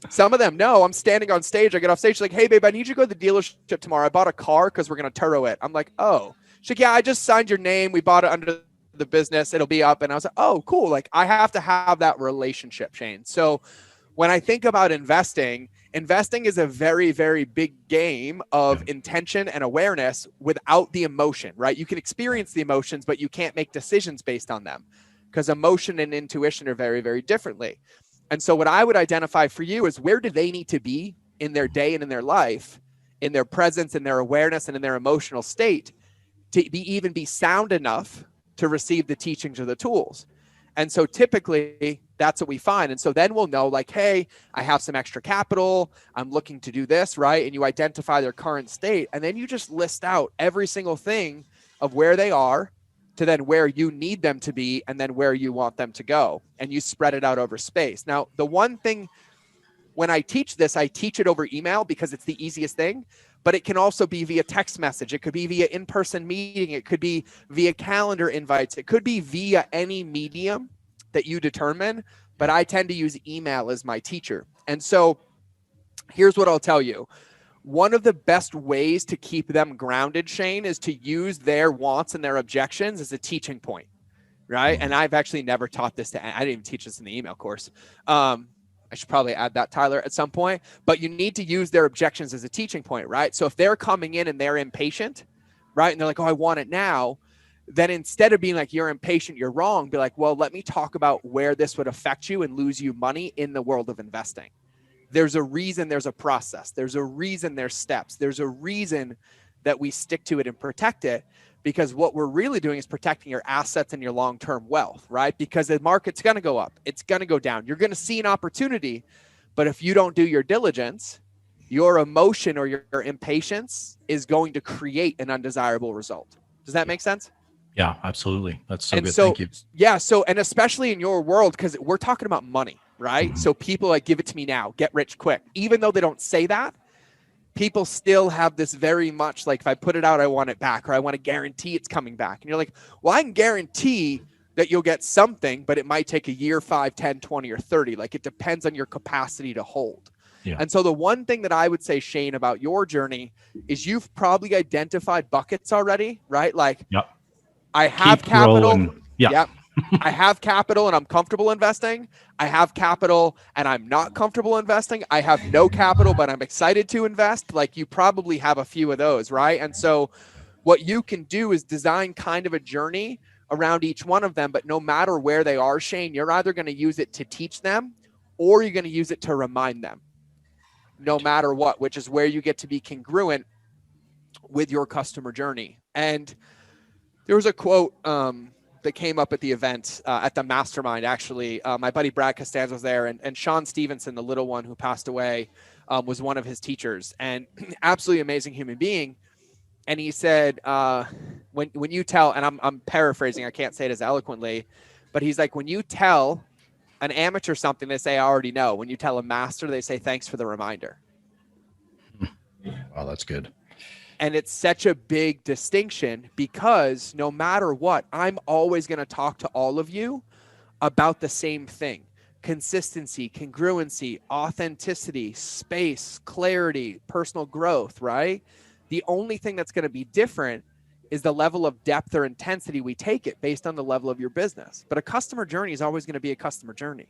some of them know I'm standing on stage. I get off stage. She's like, hey, babe, I need you to go to the dealership tomorrow. I bought a car because we're going to Turo it. I'm like, oh. She's like, yeah, I just signed your name. We bought it under the business. It'll be up. And I was like, oh, cool. Like I have to have that relationship, Shane. So when I think about investing is a very, very big game of intention and awareness without the emotion, right? You can experience the emotions, but you can't make decisions based on them because emotion and intuition are very, very differently. And so what I would identify for you is where do they need to be in their day and in their life, in their presence, in their awareness, and in their emotional state to even be sound enough to receive the teachings or the tools. And so typically that's what we find. And so then we'll know like, hey, I have some extra capital. I'm looking to do this, right? And you identify their current state. And then you just list out every single thing of where they are to then where you need them to be and then where you want them to go. And you spread it out over space. Now, the one thing when I teach this, I teach it over email because it's the easiest thing, but it can also be via text message. It could be via in-person meeting. It could be via calendar invites. It could be via any medium that you determine, but I tend to use email as my teacher. And so here's what I'll tell you. One of the best ways to keep them grounded, Shane, is to use their wants and their objections as a teaching point, right? And I've actually never taught this I didn't even teach this in the email course. I should probably add that, Tyler, at some point, but you need to use their objections as a teaching point, right? So if they're coming in and they're impatient, right? And they're like, oh, I want it now. Then instead of being like, you're impatient, you're wrong, be like, well, let me talk about where this would affect you and lose you money in the world of investing. There's a reason there's a process. There's a reason there's steps. There's a reason that we stick to it and protect it, because what we're really doing is protecting your assets and your long-term wealth, right? Because the market's going to go up. It's going to go down. You're going to see an opportunity, but if you don't do your diligence, your emotion or your impatience is going to create an undesirable result. Does that make sense? Yeah, absolutely. That's so and good. So, thank you. Yeah. So, and especially in your world, because we're talking about money, right? Mm-hmm. So people like, give it to me now, get rich quick. Even though they don't say that, people still have this very much like, if I put it out, I want it back, or I want to guarantee it's coming back. And you're like, well, I can guarantee that you'll get something, but it might take a year, 5, 10, 20, or 30. Like it depends on your capacity to hold. Yeah. And so the one thing that I would say, Shane, about your journey is you've probably identified buckets already, right? Like, yep. I have Keep capital. growing. Yeah. Yep. I have capital and I'm comfortable investing. I have capital and I'm not comfortable investing. I have no capital, but I'm excited to invest. Like you probably have a few of those, right? And so what you can do is design kind of a journey around each one of them. But no matter where they are, Shane, you're either going to use it to teach them or you're going to use it to remind them, no matter what, which is where you get to be congruent with your customer journey. And there was a quote that came up at the event, at the mastermind, actually. My buddy Brad Costanza was there, and Sean Stevenson, the little one who passed away, was one of his teachers, and absolutely amazing human being. And he said, when you tell, and I'm paraphrasing, I can't say it as eloquently, but he's like, when you tell an amateur something, they say, I already know. When you tell a master, they say, thanks for the reminder. Wow, that's good. And it's such a big distinction because no matter what, I'm always going to talk to all of you about the same thing: consistency, congruency, authenticity, space, clarity, personal growth, right? The only thing that's going to be different is the level of depth or intensity we take it based on the level of your business. But a customer journey is always going to be a customer journey,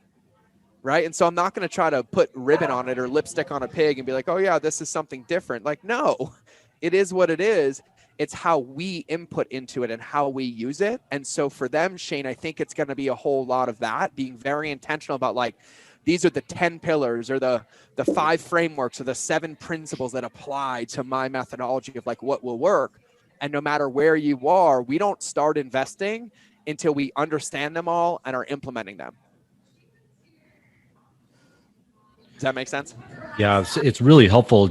right? And so I'm not going to try to put ribbon on it or lipstick on a pig and be like, oh yeah, this is something different. Like, no. It is what it is. It's how we input into it and how we use it. And so for them, Shane, I think it's going to be a whole lot of that, being very intentional about like, these are the 10 pillars or the 5 frameworks or the 7 principles that apply to my methodology of like what will work. And no matter where you are, we don't start investing until we understand them all and are implementing them. Does that make sense? Yeah, it's really helpful.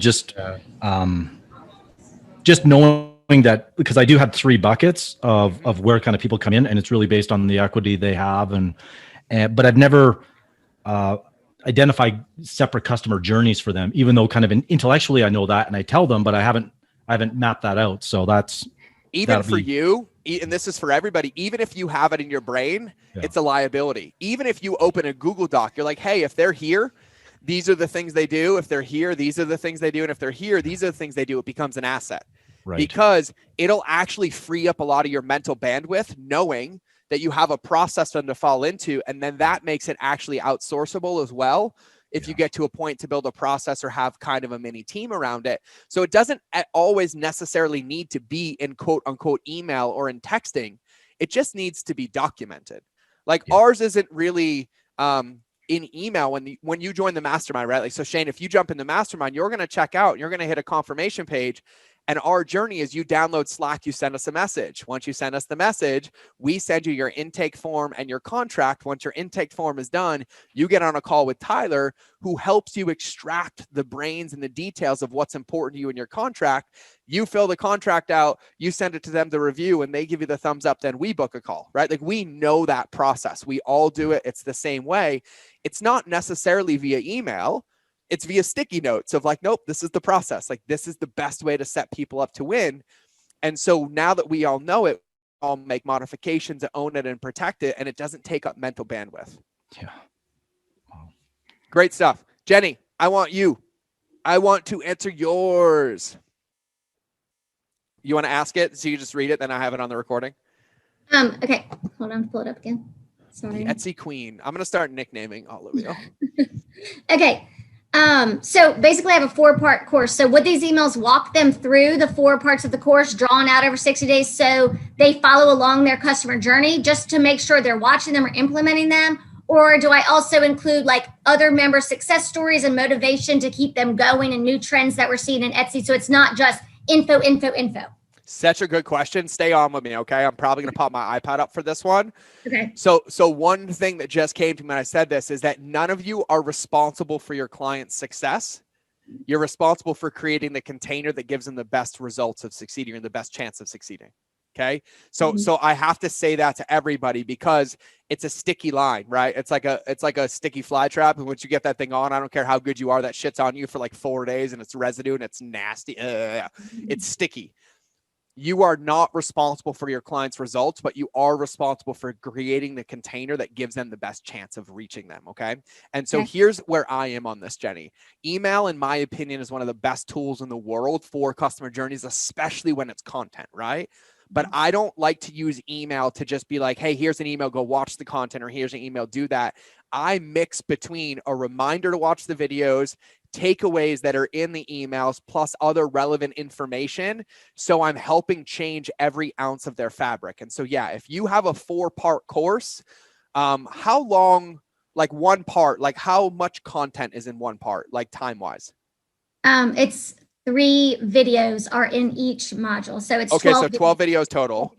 Just knowing that, because I do have 3 buckets of where kind of people come in, and it's really based on the equity they have, but I've never identified separate customer journeys for them, even though kind of intellectually I know that and I tell them, but I haven't mapped that out. So that's even for you, and this is for everybody, even if you have it in your brain, it's a liability. Even if you open a Google Doc, you're like, hey, if they're here, these are the things they do. If they're here, these are the things they do. And if they're here, these are the things they do. It becomes an asset. Right. Because it'll actually free up a lot of your mental bandwidth, knowing that you have a process for them to fall into. And then that makes it actually outsourceable as well, if you get to a point to build a process or have kind of a mini team around it. So it doesn't always necessarily need to be in quote unquote email or in texting. It just needs to be documented. Like ours isn't really in email when you join the mastermind, right? Like, so Shane, if you jump in the mastermind, you're going to check out, you're going to hit a confirmation page, And our journey is you download Slack, you send us a message. Once you send us the message, we send you your intake form and your contract. Once your intake form is done, you get on a call with Tyler, who helps you extract the brains and the details of what's important to you in your contract. You fill the contract out, you send it to them to review, and they give you the thumbs up, then we book a call, right? Like, we know that process. We all do it. It's the same way. It's not necessarily via email. It's via sticky notes of like, nope, this is the process. Like, this is the best way to set people up to win. And so now that we all know it, I'll make modifications, own it, and protect it. And it doesn't take up mental bandwidth. Yeah. Wow. Great stuff. Jenny, I want to answer yours. You want to ask it? So you just read it, then I have it on the recording. Okay. Hold on, pull it up again. Sorry. The Etsy Queen. I'm going to start nicknaming all of you. Okay. So basically I have a 4-part course. So would these emails walk them through the 4 parts of the course drawn out over 60 days so they follow along their customer journey just to make sure they're watching them or implementing them? Or do I also include like other member success stories and motivation to keep them going and new trends that we're seeing in Etsy? So it's not just info. Such a good question. Stay on with me, okay? I'm probably going to pop my iPad up for this one. Okay. So one thing that just came to me when I said this is that none of you are responsible for your client's success. You're responsible for creating the container that gives them the best results of succeeding and the best chance of succeeding. Okay. So I have to say that to everybody because it's a sticky line, right? It's like a sticky fly trap. And once you get that thing on, I don't care how good you are, that shit's on you for like 4 days and it's residue and it's nasty. It's sticky. You are not responsible for your client's results, but you are responsible for creating the container that gives them the best chance of reaching them. Okay. And so here's where I am on this, Jenny. Email, in my opinion, is one of the best tools in the world for customer journeys, especially when it's content, right? But I don't like to use email to just be like, hey, here's an email, go watch the content, or here's an email, do that. I mix between a reminder to watch the videos, takeaways that are in the emails, plus other relevant information. So I'm helping change every ounce of their fabric. And so, yeah, if you have a 4-part course, how long, like one part, like how much content is in one part, like time-wise? It's 3 videos are in each module. So it's okay. 12 So 12 videos total.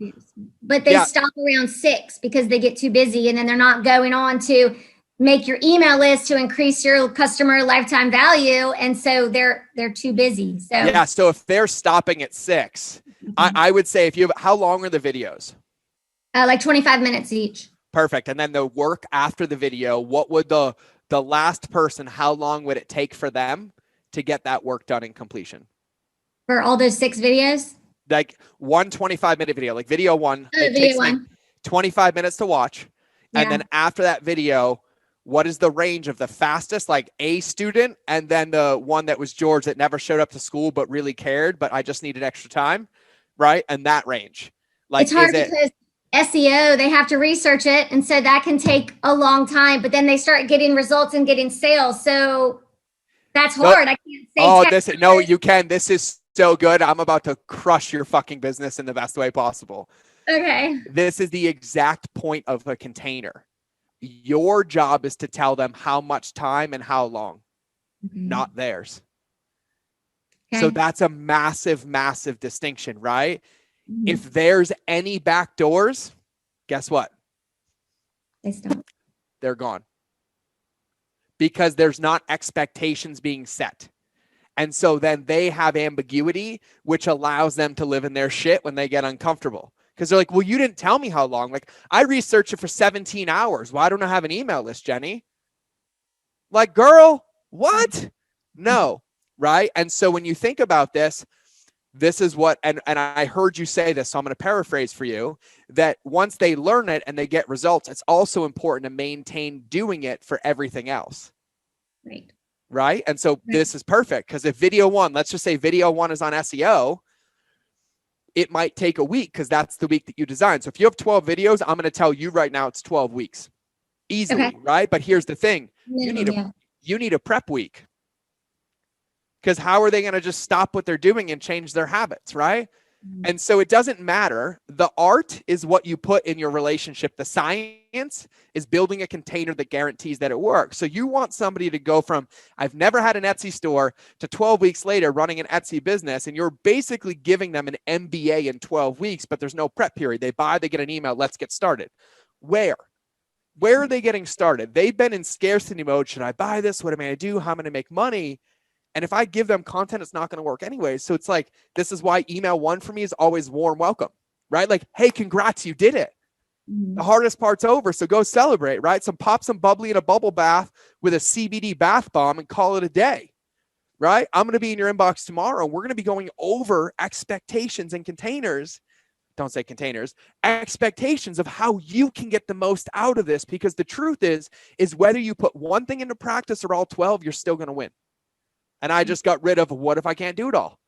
But they stop around 6 because they get too busy and then they're not going on to make your email list to increase your customer lifetime value. And so they're too busy. So yeah. So if they're stopping at 6, I would say if you have, how long are the videos? Like 25 minutes each. Perfect. And then the work after the video, what would the last person, how long would it take for them to get that work done in completion? For all those 6 videos? Like one 25-minute video, like video 1, it video takes 1. like 25 minutes to watch. Yeah. And then after that video, what is the range of the fastest, like a student, and then the one that was George that never showed up to school but really cared, but I just needed extra time, right? And that range. Like, it's hard because SEO, they have to research it. And so that can take a long time, but then they start getting results and getting sales. So that's hard. I can't say. No, you can. This is so good. I'm about to crush your fucking business in the best way possible. Okay. This is the exact point of a container. Your job is to tell them how much time and how long, not theirs. Okay. So that's a massive, massive distinction, right? If there's any back doors, guess what? They stop. They're gone. Because there's not expectations being set. And so then they have ambiguity, which allows them to live in their shit when they get uncomfortable. Because they're like, well, you didn't tell me how long. Like, I researched it for 17 hours. Why don't I have an email list, Jenny? Like, girl, what? No, right? And so when you think about this, this is what, and I heard you say this, so I'm going to paraphrase for you, that once they learn it and they get results, it's also important to maintain doing it for everything else. Right. Right? And so this is perfect because if video 1, let's just say video 1 is on SEO, it might take a week because that's the week that you design. So if you have 12 videos, I'm going to tell you right now it's 12 weeks easily, right? But here's the thing. You need a prep week. Because how are they going to just stop what they're doing and change their habits, right? And so it doesn't matter. The art is what you put in your relationship. The science is building a container that guarantees that it works. So you want somebody to go from, I've never had an Etsy store, to 12 weeks later running an Etsy business. And you're basically giving them an MBA in 12 weeks, but there's no prep period. They buy, they get an email, let's get started. Where are they getting started? They've been in scarcity mode. Should I buy this? What am I going to do? How am I going to make money? And if I give them content, it's not going to work anyway. So it's like, this is why email 1 for me is always warm welcome, right? Like, hey, congrats, you did it. The hardest part's over. So go celebrate, right? Pop some bubbly in a bubble bath with a CBD bath bomb and call it a day, right? I'm going to be in your inbox tomorrow. We're going to be going over expectations and containers. Don't say containers, expectations of how you can get the most out of this. Because the truth is whether you put one thing into practice or all 12, you're still going to win. And I just got rid of, what if I can't do it all?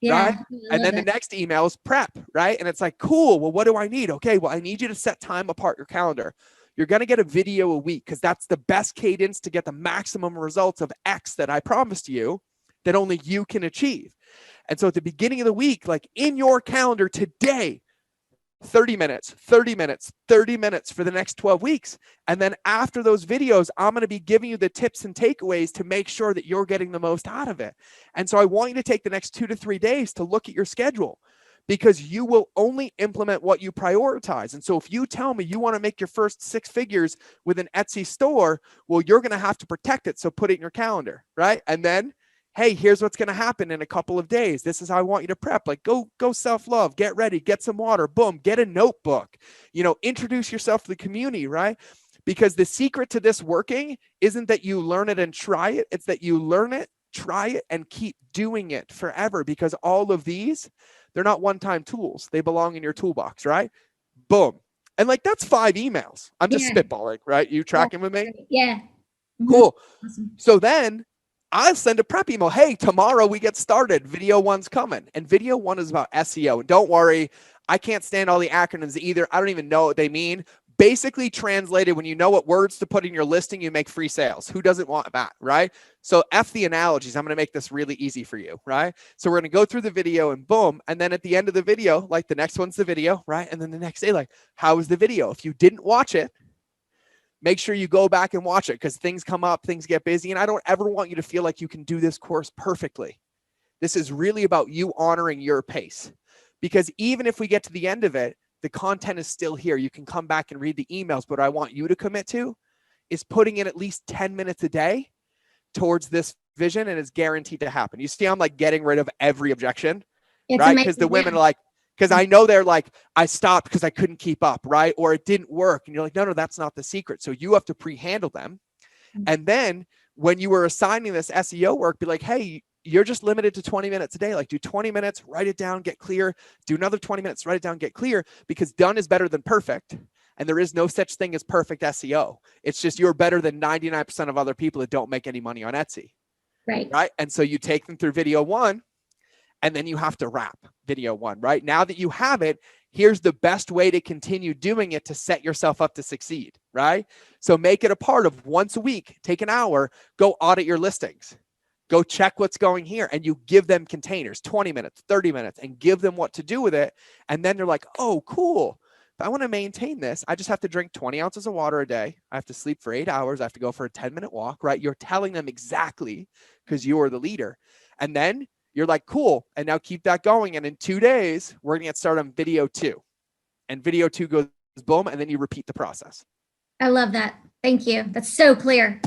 Yeah. Right. And then the next email is prep. Right. And it's like, cool. Well, what do I need? Okay. Well, I need you to set time apart your calendar. You're going to get a video a week because that's the best cadence to get the maximum results of X that I promised you that only you can achieve. And so at the beginning of the week, like in your calendar today, 30 minutes, 30 minutes, 30 minutes for the next 12 weeks. And then after those videos, I'm going to be giving you the tips and takeaways to make sure that you're getting the most out of it. And so I want you to take the next 2 to 3 days to look at your schedule, because you will only implement what you prioritize. And so if you tell me you want to make your first 6 figures with an Etsy store, well, you're going to have to protect it. So put it in your calendar, right? And then, hey, here's what's going to happen in a couple of days. This is how I want you to prep. Like, go self-love, get ready, get some water, boom, get a notebook, introduce yourself to the community, right? Because the secret to this working isn't that you learn it and try it. It's that you learn it, try it, and keep doing it forever. Because all of these, they're not one-time tools. They belong in your toolbox, right? Boom. And like, that's 5 emails. I'm just spitballing, right? You tracking with me? Yeah. Cool. Awesome. So then I'll send a prep email. Hey, tomorrow we get started. Video 1's coming. And video 1 is about SEO. And don't worry, I can't stand all the acronyms either. I don't even know what they mean. Basically translated, when you know what words to put in your listing, you make free sales. Who doesn't want that, right? So F the analogies. I'm going to make this really easy for you, right? So we're going to go through the video and boom. And then at the end of the video, like the next one's the video, right? And then the next day, like, how was the video? If you didn't watch it, make sure you go back and watch it, because things come up, things get busy. And I don't ever want you to feel like you can do this course perfectly. This is really about you honoring your pace, because even if we get to the end of it, the content is still here. You can come back and read the emails. But what I want you to commit to is putting in at least 10 minutes a day towards this vision, and it's guaranteed to happen. You see, I'm like getting rid of every objection, right? Because the women are like, because I know they're like, I stopped because I couldn't keep up, right? Or it didn't work. And you're like, no, that's not the secret. So you have to pre-handle them. And then when you were assigning this SEO work, be like, hey, you're just limited to 20 minutes a day. Like, do 20 minutes, write it down, get clear. Do another 20 minutes, write it down, get clear, because done is better than perfect. And there is no such thing as perfect SEO. It's just you're better than 99% of other people that don't make any money on Etsy. Right. And so you take them through video 1, and then you have to wrap video 1, right? Now that you have it, here's the best way to continue doing it to set yourself up to succeed, right? So make it a part of once a week, take an hour, go audit your listings. Go check what's going here, and you give them containers, 20 minutes, 30 minutes, and give them what to do with it. And then they're like, oh, cool. If I want to maintain this, I just have to drink 20 ounces of water a day. I have to sleep for 8 hours. I have to go for a 10-minute walk, right? You're telling them exactly, because you are the leader. And then you're like, cool. And now keep that going. And in 2 days, we're going to get started on video 2. And video 2 goes boom, and then you repeat the process. I love that. Thank you. That's so clear.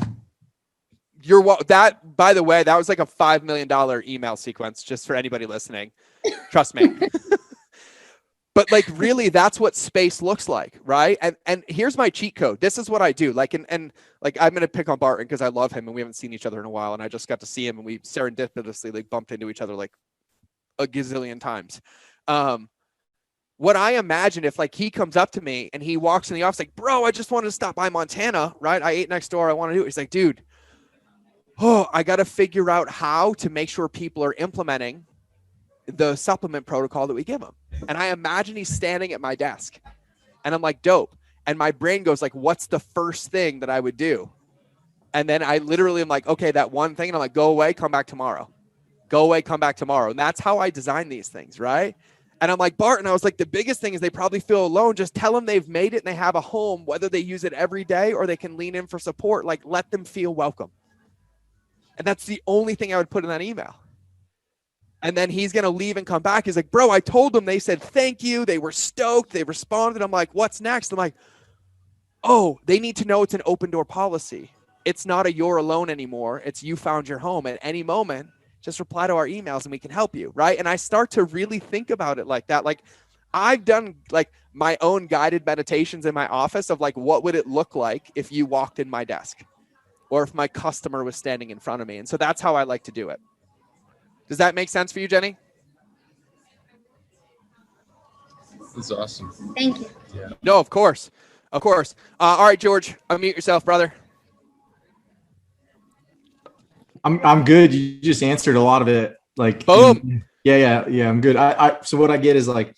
That, by the way, that was like a $5 million email sequence, just for anybody listening. Trust me. But like, really, that's what space looks like, right? And here's my cheat code. This is what I do. Like, and like, I'm going to pick on Barton because I love him and we haven't seen each other in a while. And I just got to see him and we serendipitously like bumped into each other like a gazillion times. What I imagine if like he comes up to me and he walks in the office like, bro, I just wanted to stop by Montana, right? I ate next door. I want to do it. He's like, dude, I got to figure out how to make sure people are implementing the supplement protocol that we give them. And I imagine he's standing at my desk and I'm like, dope. And my brain goes like, what's the first thing that I would do? And then I literally am like, okay, that one thing. And I'm like, go away, come back tomorrow. Go away, come back tomorrow. And that's how I design these things, right? And I'm like, Barton, I was like, the biggest thing is they probably feel alone. Just tell them they've made it and they have a home, whether they use it every day or they can lean in for support. Like, let them feel welcome. And that's the only thing I would put in that email. And then he's going to leave and come back. He's like, bro, I told them, they said, thank you. They were stoked. They responded. I'm like, what's next? I'm like, oh, they need to know it's an open door policy. It's not a you're alone anymore. It's you found your home. At any moment, just reply to our emails and we can help you. Right. And I start to really think about it like that. Like, I've done like my own guided meditations in my office of like, what would it look like if you walked in my desk or if my customer was standing in front of me? And so that's how I like to do it. Does that make sense for you, Jenny? That's awesome. Thank you. Yeah. No, of course. Of course. All right, George, unmute yourself, brother. I'm good. You just answered a lot of it. Like, Boom. Yeah. I'm good. So what I get is like,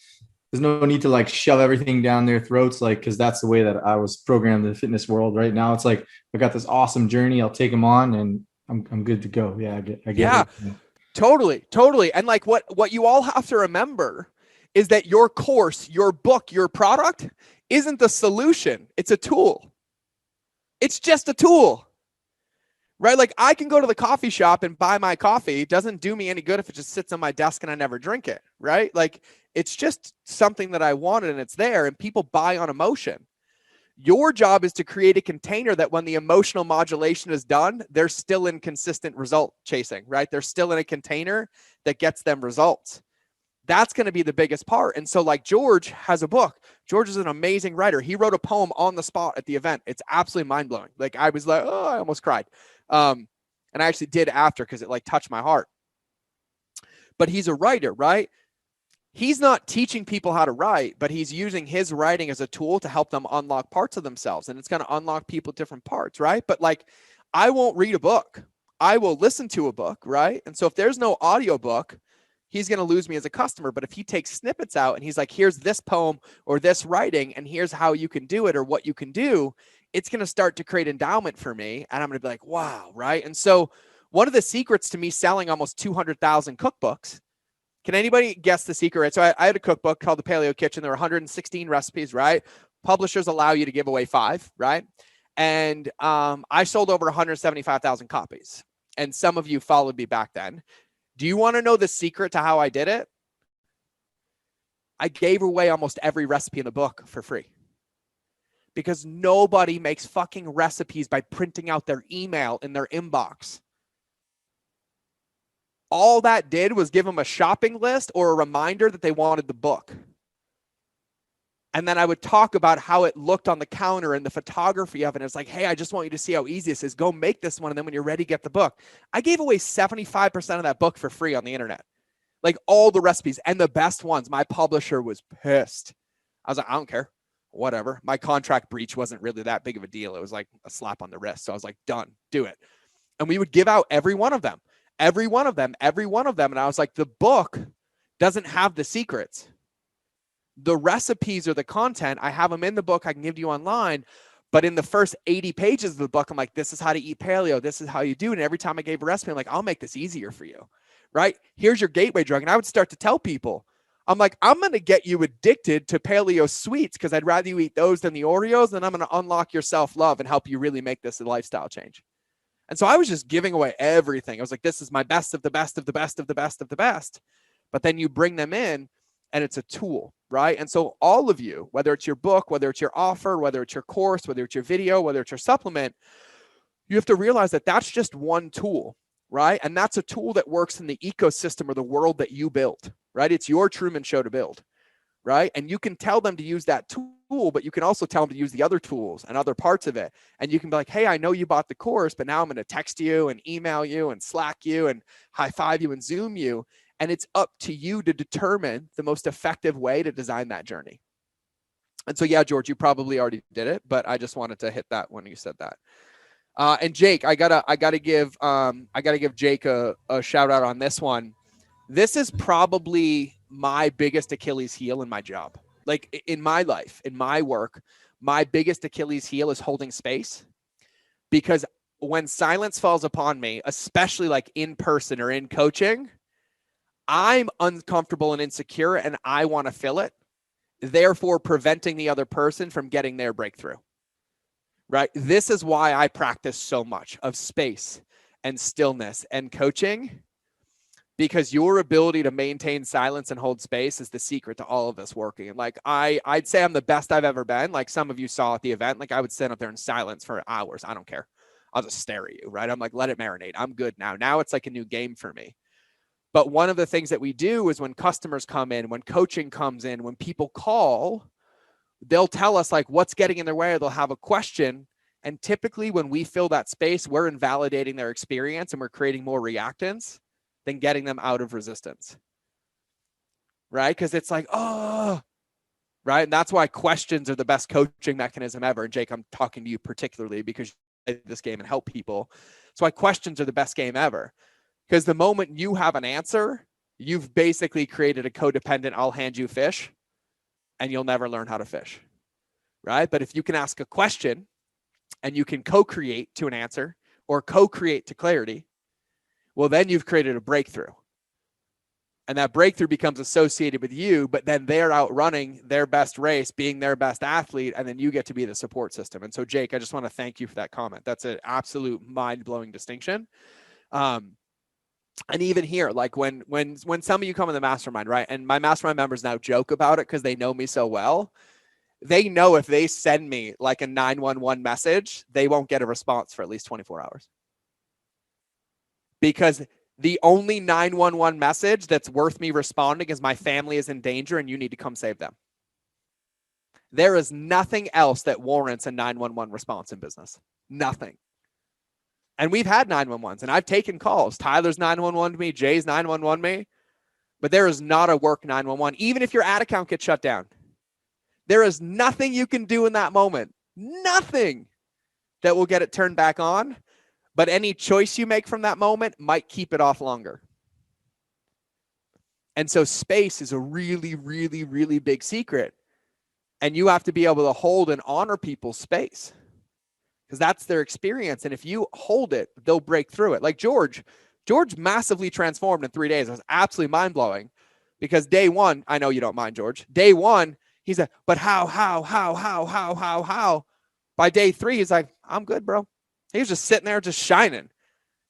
there's no need to like shove everything down their throats, like, because that's the way that I was programmed in the fitness world. Right now, it's like I got this awesome journey. I'll take them on, and I'm good to go. Yeah, I get Yeah, it. Totally. And like what you all have to remember is that your course, your book, your product isn't the solution. It's a tool. It's just a tool. Right? Like, I can go to the coffee shop and buy my coffee. It doesn't do me any good if it just sits on my desk and I never drink it. Right? Like, it's just something that I wanted and it's there, and people buy on emotion. Your job is to create a container that when the emotional modulation is done, they're still in consistent result chasing, right? They're still in a container that gets them results. That's going to be the biggest part. And so like George has a book. George is an amazing writer. He wrote a poem on the spot at the event. It's absolutely mind-blowing. Like, I was like, oh, I almost cried. And I actually did after, because it like touched my heart. But he's a writer, right? He's not teaching people how to write, but he's using his writing as a tool to help them unlock parts of themselves. And it's going to unlock people different parts, right? But like, I won't read a book. I will listen to a book, right? And so if there's no audiobook, he's going to lose me as a customer. But if he takes snippets out and he's like, here's this poem or this writing, and here's how you can do it or what you can do, it's going to start to create endowment for me. And I'm going to be like, wow, right? And so one of the secrets to me selling almost 200,000 cookbooks, can anybody guess the secret? Right? So I had a cookbook called The Paleo Kitchen. There were 116 recipes, right? Publishers allow you to give away 5, right? And I sold over 175,000 copies. And some of you followed me back then. Do you want to know the secret to how I did it? I gave away almost every recipe in the book for free. Because nobody makes fucking recipes by printing out their email in their inbox. All that did was give them a shopping list or a reminder that they wanted the book. And then I would talk about how it looked on the counter and the photography of it. And it's like, hey, I just want you to see how easy this is. Go make this one. And then when you're ready, get the book. I gave away 75% of that book for free on the internet. Like, all the recipes and the best ones. My publisher was pissed. I was like, I don't care. Whatever. My contract breach wasn't really that big of a deal. It was like a slap on the wrist. So I was like, done, do it. And we would give out every one of them. And I was like, the book doesn't have the secrets. The recipes or the content, I have them in the book. I can give to you online. But in the first 80 pages of the book, I'm like, this is how to eat paleo. This is how you do it. And every time I gave a recipe, I'm like, I'll make this easier for you, right? Here's your gateway drug. And I would start to tell people, I'm like, I'm going to get you addicted to paleo sweets because I'd rather you eat those than the Oreos. And I'm going to unlock your self-love and help you really make this a lifestyle change. And so I was just giving away everything. I was like, this is my best of the best of the best of the best of the best. But then you bring them in and it's a tool, right? And so all of you, whether it's your book, whether it's your offer, whether it's your course, whether it's your video, whether it's your supplement, you have to realize that that's just one tool, right? And that's a tool that works in the ecosystem or the world that you built, right? It's your Truman Show to build, right? And you can tell them to use that tool, but you can also tell them to use the other tools and other parts of it. And you can be like, hey, I know you bought the course, but now I'm going to text you and email you and Slack you and high five you and Zoom you. And it's up to you to determine the most effective way to design that journey. And so, yeah, George, you probably already did it, but I just wanted to hit that when you said that. And Jake, I gotta give Jake a shout out on this one. This is probably my biggest Achilles heel in my job. Like, in my life, in my work, my biggest Achilles heel is holding space, because when silence falls upon me, especially like in person or in coaching, I'm uncomfortable and insecure and I want to fill it, therefore preventing the other person from getting their breakthrough. Right? This is why I practice so much of space and stillness and coaching, because your ability to maintain silence and hold space is the secret to all of this working. And like, I'd say I'm the best I've ever been. Like some of you saw at the event, like I would sit up there in silence for hours. I don't care. I'll just stare at you, right? I'm like, let it marinate. I'm good now. Now it's like a new game for me. But one of the things that we do is when customers come in, when coaching comes in, when people call, they'll tell us like what's getting in their way, or they'll have a question. And typically when we fill that space, we're invalidating their experience and we're creating more reactance than getting them out of resistance. Right? Because it's like, oh, right. And that's why questions are the best coaching mechanism ever. And Jake, I'm talking to you particularly because you play this game and help people. That's why questions are the best game ever. Because the moment you have an answer, you've basically created a codependent, I'll hand you fish, and you'll never learn how to fish. Right? But if you can ask a question and you can co-create to an answer or co-create to clarity, well, then you've created a breakthrough. And that breakthrough becomes associated with you, but then they're out running their best race, being their best athlete, and then you get to be the support system. And so, Jake, I just want to thank you for that comment. That's an absolute mind-blowing distinction. And even here, like when some of you come in the mastermind, right? And my mastermind members now joke about it because they know me so well. They know if they send me like a 911 message, they won't get a response for at least 24 hours. Because the only 911 message that's worth me responding is my family is in danger and you need to come save them. There is nothing else that warrants a 911 response in business. Nothing. And we've had 911s and I've taken calls. Tyler's 911 to me, Jay's 911 me, but there is not a work 911. Even if your ad account gets shut down, there is nothing you can do in that moment. Nothing that will get it turned back on. But any choice you make from that moment might keep it off longer. And so space is a really, really, really big secret. And you have to be able to hold and honor people's space because that's their experience. And if you hold it, they'll break through it. Like George massively transformed in 3 days. It was absolutely mind-blowing because day one, I know you don't mind, George. Day one, he's like, but how? By day three, he's like, I'm good, bro. He was just sitting there, just shining.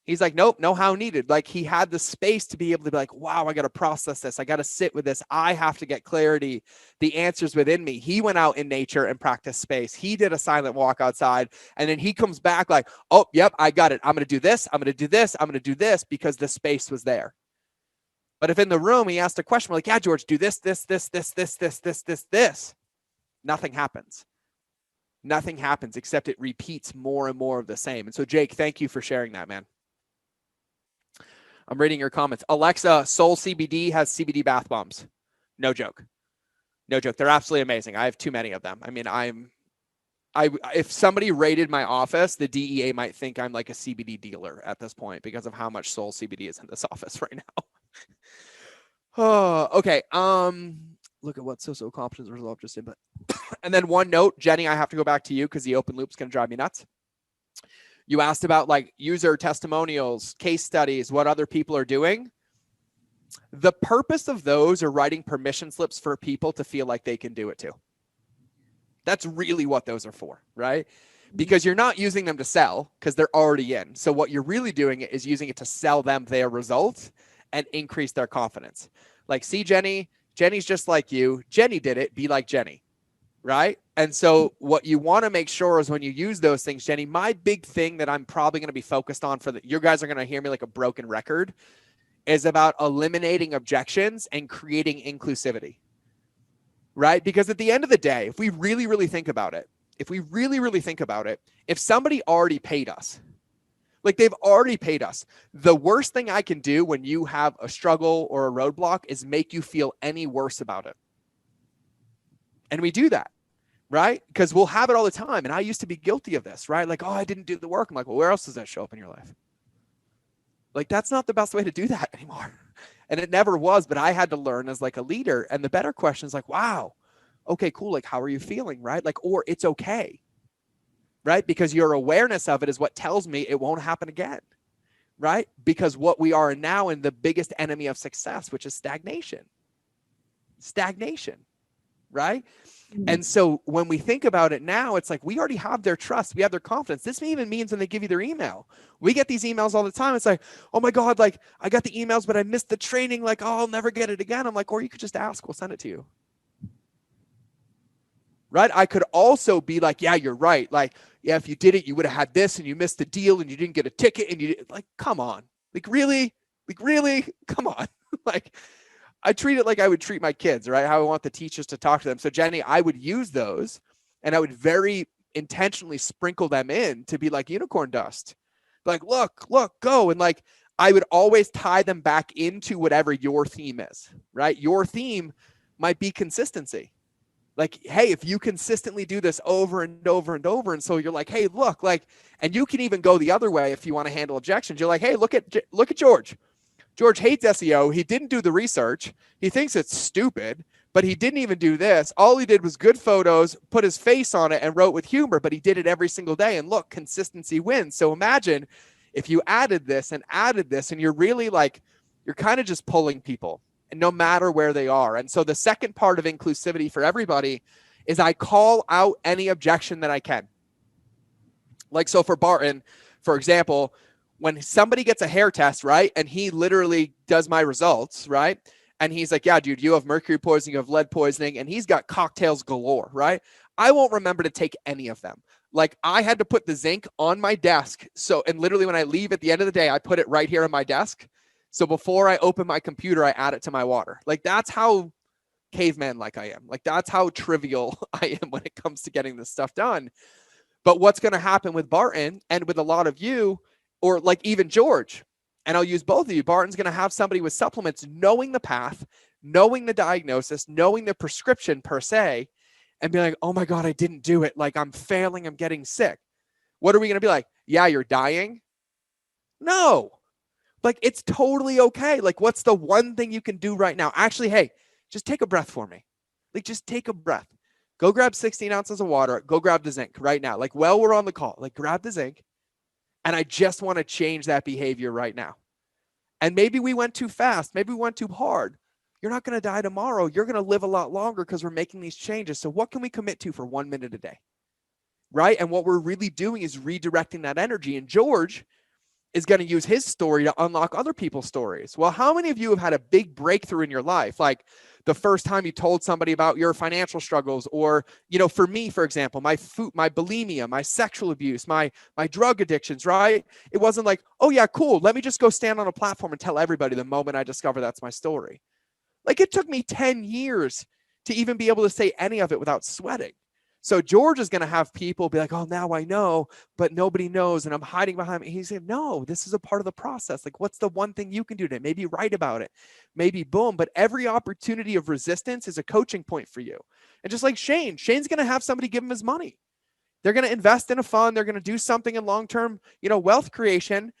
He's like, nope, no how needed. Like he had the space to be able to be like, wow, I got to process this. I got to sit with this. I have to get clarity. The answers within me. He went out in nature and practiced space. He did a silent walk outside. And then he comes back like, oh, yep, I got it. I'm going to do this. I'm going to do this. I'm going to do this because the space was there. But if in the room, he asked a question, we're like, yeah, George, do this. Nothing happens. Nothing happens except it repeats more and more of the same. And so, Jake, thank you for sharing that, man. I'm reading your comments. Alexa, Soul CBD has CBD bath bombs. No joke. No joke. They're absolutely amazing. I have too many of them. I mean, if somebody raided my office, the DEA might think I'm like a CBD dealer at this point because of how much Soul CBD is in this office right now. Oh, okay. Look at what social competence result just did. But and then one note, Jenny, I have to go back to you because the open loop is going to drive me nuts. You asked about like user testimonials, case studies, what other people are doing. The purpose of those are writing permission slips for people to feel like they can do it too. That's really what those are for, right? Because you're not using them to sell because they're already in. So what you're really doing is using it to sell them their results and increase their confidence. Like, see, Jenny's just like you. Jenny did it. Be like Jenny, right? And so what you want to make sure is when you use those things, Jenny, my big thing that I'm probably going to be focused on you guys are going to hear me like a broken record, is about eliminating objections and creating inclusivity, right? Because at the end of the day, if we really, really think about it, if somebody already paid us, like they've already paid us, the worst thing I can do when you have a struggle or a roadblock is make you feel any worse about it. And we do that, right? Because we'll have it all the time. And I used to be guilty of this, right? Like, oh, I didn't do the work. I'm like, well, where else does that show up in your life? Like, that's not the best way to do that anymore. And it never was, but I had to learn as like a leader. And the better question is like, wow, okay, cool. Like, how are you feeling, right? Like, or it's okay, right? Because your awareness of it is what tells me it won't happen again, right? Because what we are now in the biggest enemy of success, which is stagnation, right? And so when we think about it now, it's like we already have their trust. We have their confidence. This even means when they give you their email. We get these emails all the time. It's like, oh my God, like I got the emails, but I missed the training. Like, oh, I'll never get it again. I'm like, or you could just ask, we'll send it to you. Right? I could also be like, yeah, you're right. Like, yeah, if you did it, you would have had this and you missed the deal and you didn't get a ticket and you like, come on. Like, really? Come on. Like, I treat it like I would treat my kids, right? How I want the teachers to talk to them. So Jenny, I would use those and I would very intentionally sprinkle them in to be like unicorn dust. Like, look, go. And like, I would always tie them back into whatever your theme is, right? Your theme might be consistency. Like, hey, if you consistently do this over and over and over, and so you're like, hey, look, like, and you can even go the other way if you want to handle objections. You're like, hey, look at George. George hates SEO. He didn't do the research. He thinks it's stupid, but he didn't even do this. All he did was good photos, put his face on it and wrote with humor, but he did it every single day. And look, consistency wins. So imagine if you added this, and you're really like, you're kind of just pulling people, and no matter where they are. And so the second part of inclusivity for everybody is I call out any objection that I can. Like, so for Barton, for example, when somebody gets a hair test, right, and he literally does my results, right, and he's like, yeah, dude, you have mercury poisoning, you have lead poisoning, and he's got cocktails galore, right? I won't remember to take any of them. Like, I had to put the zinc on my desk. So, and literally when I leave at the end of the day, I put it right here on my desk. So before I open my computer, I add it to my water. Like, that's how caveman like I am. Like, that's how trivial I am when it comes to getting this stuff done. But what's going to happen with Barton and with a lot of you, or like even George, and I'll use both of you, Barton's going to have somebody with supplements knowing the path, knowing the diagnosis, knowing the prescription per se, and be like, oh my God, I didn't do it. Like, I'm failing. I'm getting sick. What are we going to be like? Yeah, you're dying. No. Like, it's totally okay. Like, what's the one thing you can do right now? Actually, hey, just take a breath for me. Like, just take a breath. Go grab 16 ounces of water. Go grab the zinc right now. Like, while we're on the call, like, grab the zinc. And I just want to change that behavior right now. And maybe we went too fast. Maybe we went too hard. You're not going to die tomorrow. You're going to live a lot longer because we're making these changes. So what can we commit to for 1 minute a day? Right? And what we're really doing is redirecting that energy. And George is going to use his story to unlock other people's stories. Well, how many of you have had a big breakthrough in your life? Like the first time you told somebody about your financial struggles, or, you know, for me, for example, my bulimia, my sexual abuse, my drug addictions, right? It wasn't like, oh yeah, cool. Let me just go stand on a platform and tell everybody the moment I discover that's my story. Like, it took me 10 years to even be able to say any of it without sweating. So George is going to have people be like, oh, now I know, but nobody knows, and I'm hiding behind me. He's saying, no, this is a part of the process. Like, what's the one thing you can do today? Maybe write about it, maybe boom. But every opportunity of resistance is a coaching point for you. And just like Shane's going to have somebody give him his money. They're going to invest in a fund. They're going to do something in long-term, wealth creation.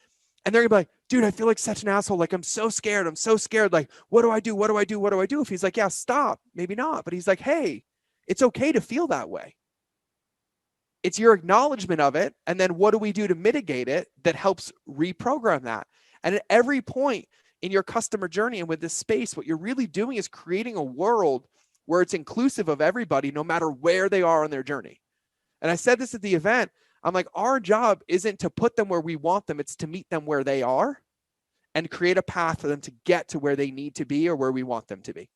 And they're going to be like, dude, I feel like such an asshole. Like, I'm so scared. Like, what do I do? If he's like, yeah, stop, maybe not. But he's like, hey, it's okay to feel that way. It's your acknowledgement of it. And then what do we do to mitigate it that helps reprogram that? And at every point in your customer journey and with this space, what you're really doing is creating a world where it's inclusive of everybody, no matter where they are on their journey. And I said this at the event. I'm like, our job isn't to put them where we want them. It's to meet them where they are and create a path for them to get to where they need to be or where we want them to be.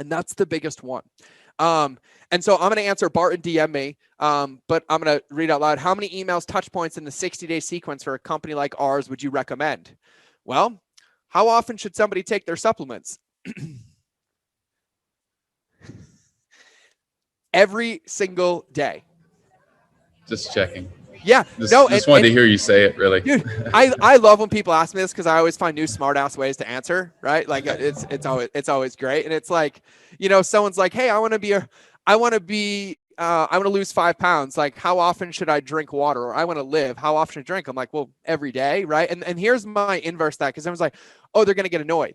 And that's the biggest one. And so I'm going to answer Barton DM me, but I'm going to read out loud. How many emails, touch points in the 60-day sequence for a company like ours would you recommend? Well, how often should somebody take their supplements? Every single day. Just checking. Yeah. Just wanted to hear you say it, really. Dude, I love when people ask me this because I always find new smart ass ways to answer, right? Like it's always great. And it's like, someone's like, hey, I want to lose 5 pounds. Like, how often should I drink water? Or I want to live. How often should I drink? I'm like, well, every day, right? And here's my inverse that, because everyone's like, oh, they're going to get annoyed.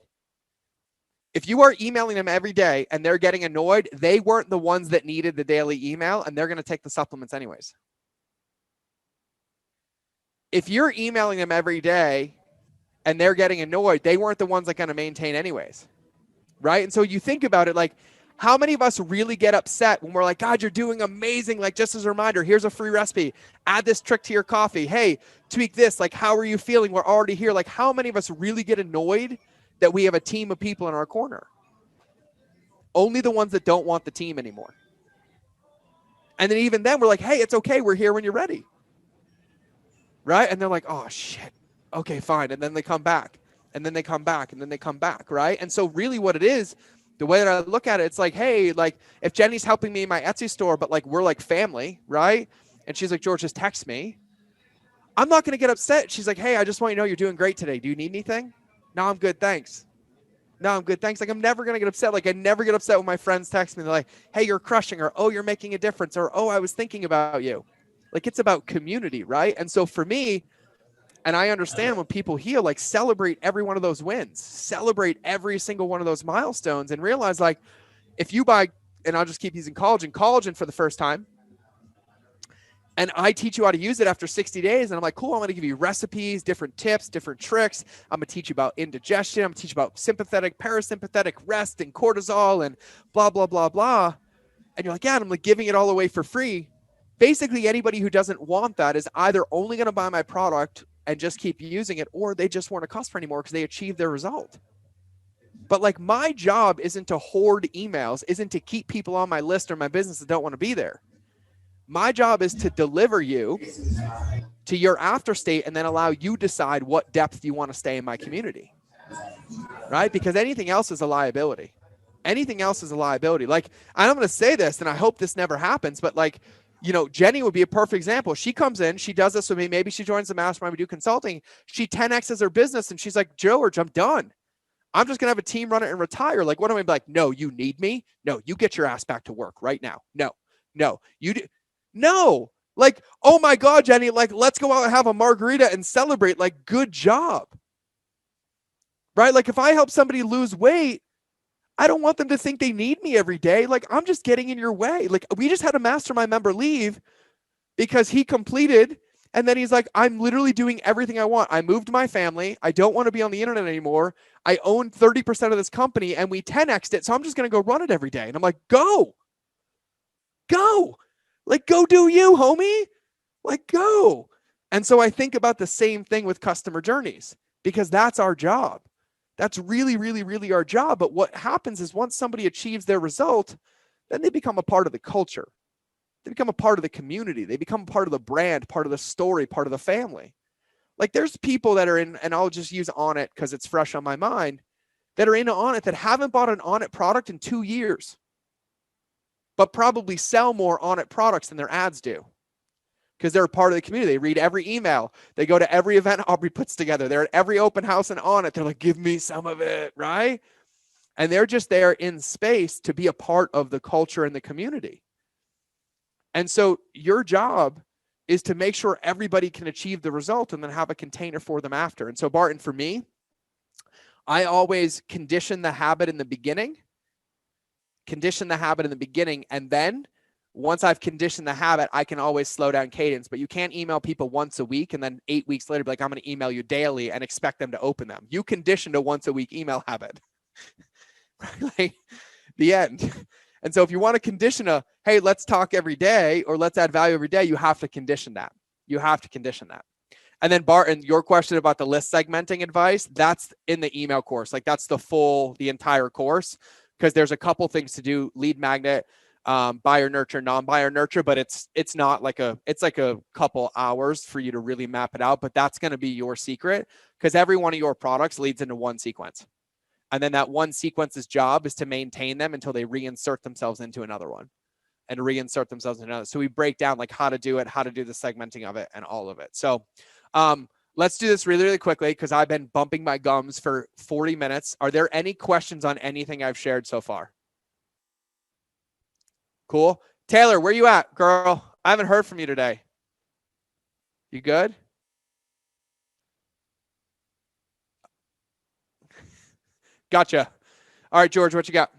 If you are emailing them every day and they're getting annoyed, they weren't the ones that needed the daily email, and they're going to take the supplements anyways. if you're emailing them every day and they're getting annoyed, they weren't the ones that going to maintain anyways. Right. And so you think about it, like, how many of us really get upset when we're like, God, you're doing amazing. Like, just as a reminder, here's a free recipe. Add this trick to your coffee. Hey, tweak this. Like, how are you feeling? We're already here. Like, how many of us really get annoyed that we have a team of people in our corner? Only the ones that don't want the team anymore. And then even then we're like, hey, it's okay. We're here when you're ready. Right. And they're like, oh, shit. Okay, fine. And then they come back. And then they come back. And then they come back. Right. And so really what it is, the way that I look at it, it's like, hey, like if Jenny's helping me in my Etsy store, but like we're like family, right? And she's like, George, just text me. I'm not going to get upset. She's like, hey, I just want you to know you're doing great today. Do you need anything? No, I'm good. Thanks. No, I'm good. Thanks. Like, I'm never going to get upset. Like, I never get upset when my friends text me. They're like, hey, you're crushing, or, oh, you're making a difference, or, oh, I was thinking about you. Like, it's about community, right? And so for me, and I understand when people heal, like, celebrate every one of those wins, celebrate every single one of those milestones, and realize, like, if you buy, and I'll just keep using collagen for the first time, and I teach you how to use it after 60 days. And I'm like, cool, I'm going to give you recipes, different tips, different tricks. I'm going to teach you about indigestion. I'm going to teach you about sympathetic, parasympathetic, rest, and cortisol, and blah, blah, blah, blah. And you're like, yeah, and I'm like giving it all away for free. Basically, anybody who doesn't want that is either only going to buy my product and just keep using it, or they just weren't a customer anymore because they achieved their result. But like, my job isn't to hoard emails, isn't to keep people on my list or my business that don't want to be there. My job is to deliver you to your after state and then allow you decide what depth you want to stay in my community, right? Because anything else is a liability. Anything else is a liability. Like, I'm going to say this, and I hope this never happens, but like, you know, Jenny would be a perfect example. She comes in, she does this with me. Maybe she joins the mastermind, we do consulting. She 10X's her business, and she's like, George, I'm done. I'm just going to have a team run it and retire. Like, what am I like? No, you need me. No, you get your ass back to work right now. No, you do. No, like, oh my God, Jenny, like, let's go out and have a margarita and celebrate. Like, good job. Right? Like, if I help somebody lose weight, I don't want them to think they need me every day. Like, I'm just getting in your way. Like, we just had a mastermind member leave because he completed, and then he's like, I'm literally doing everything I want. I moved my family. I don't want to be on the internet anymore. I own 30% of this company, and we 10x'd it. So I'm just going to go run it every day. And I'm like, go. Like, go do you, homie. Like, go. And so I think about the same thing with customer journeys, because that's our job. That's really, really, really our job. But what happens is once somebody achieves their result, then they become a part of the culture. They become a part of the community. They become part of the brand, part of the story, part of the family. Like, there's people that are in, and I'll just use Onnit because it's fresh on my mind, that are in Onnit that haven't bought an Onnit product in 2 years, but probably sell more Onnit products than their ads do, because they're a part of the community. They read every email. They go to every event Aubrey puts together. They're at every open house and Onnit. They're like, give me some of it, right? And they're just there in space to be a part of the culture and the community. And so your job is to make sure everybody can achieve the result and then have a container for them after. And so, Barton, for me, I always condition the habit in the beginning, and then once I've conditioned the habit, I can always slow down cadence. But you can't email people once a week and then 8 weeks later be like, I'm going to email you daily and expect them to open them. You conditioned a once a week email habit. Like, the end. And so if you want to condition hey, let's talk every day, or let's add value every day, you have to condition that. And then, Barton, your question about the list segmenting advice, that's in the email course. Like, that's the entire course, because there's a couple things to do: lead magnet, buyer nurture, non-buyer nurture, but it's like a couple hours for you to really map it out. But that's going to be your secret, because every one of your products leads into one sequence. And then that one sequence's job is to maintain them until they reinsert themselves into another one and reinsert themselves into another. So we break down like how to do it, how to do the segmenting of it, and all of it. So let's do this really, really quickly, because I've been bumping my gums for 40 minutes. Are there any questions on anything I've shared so far? Cool. Taylor, where you at, girl? I haven't heard from you today. You good? Gotcha. All right, George, what you got?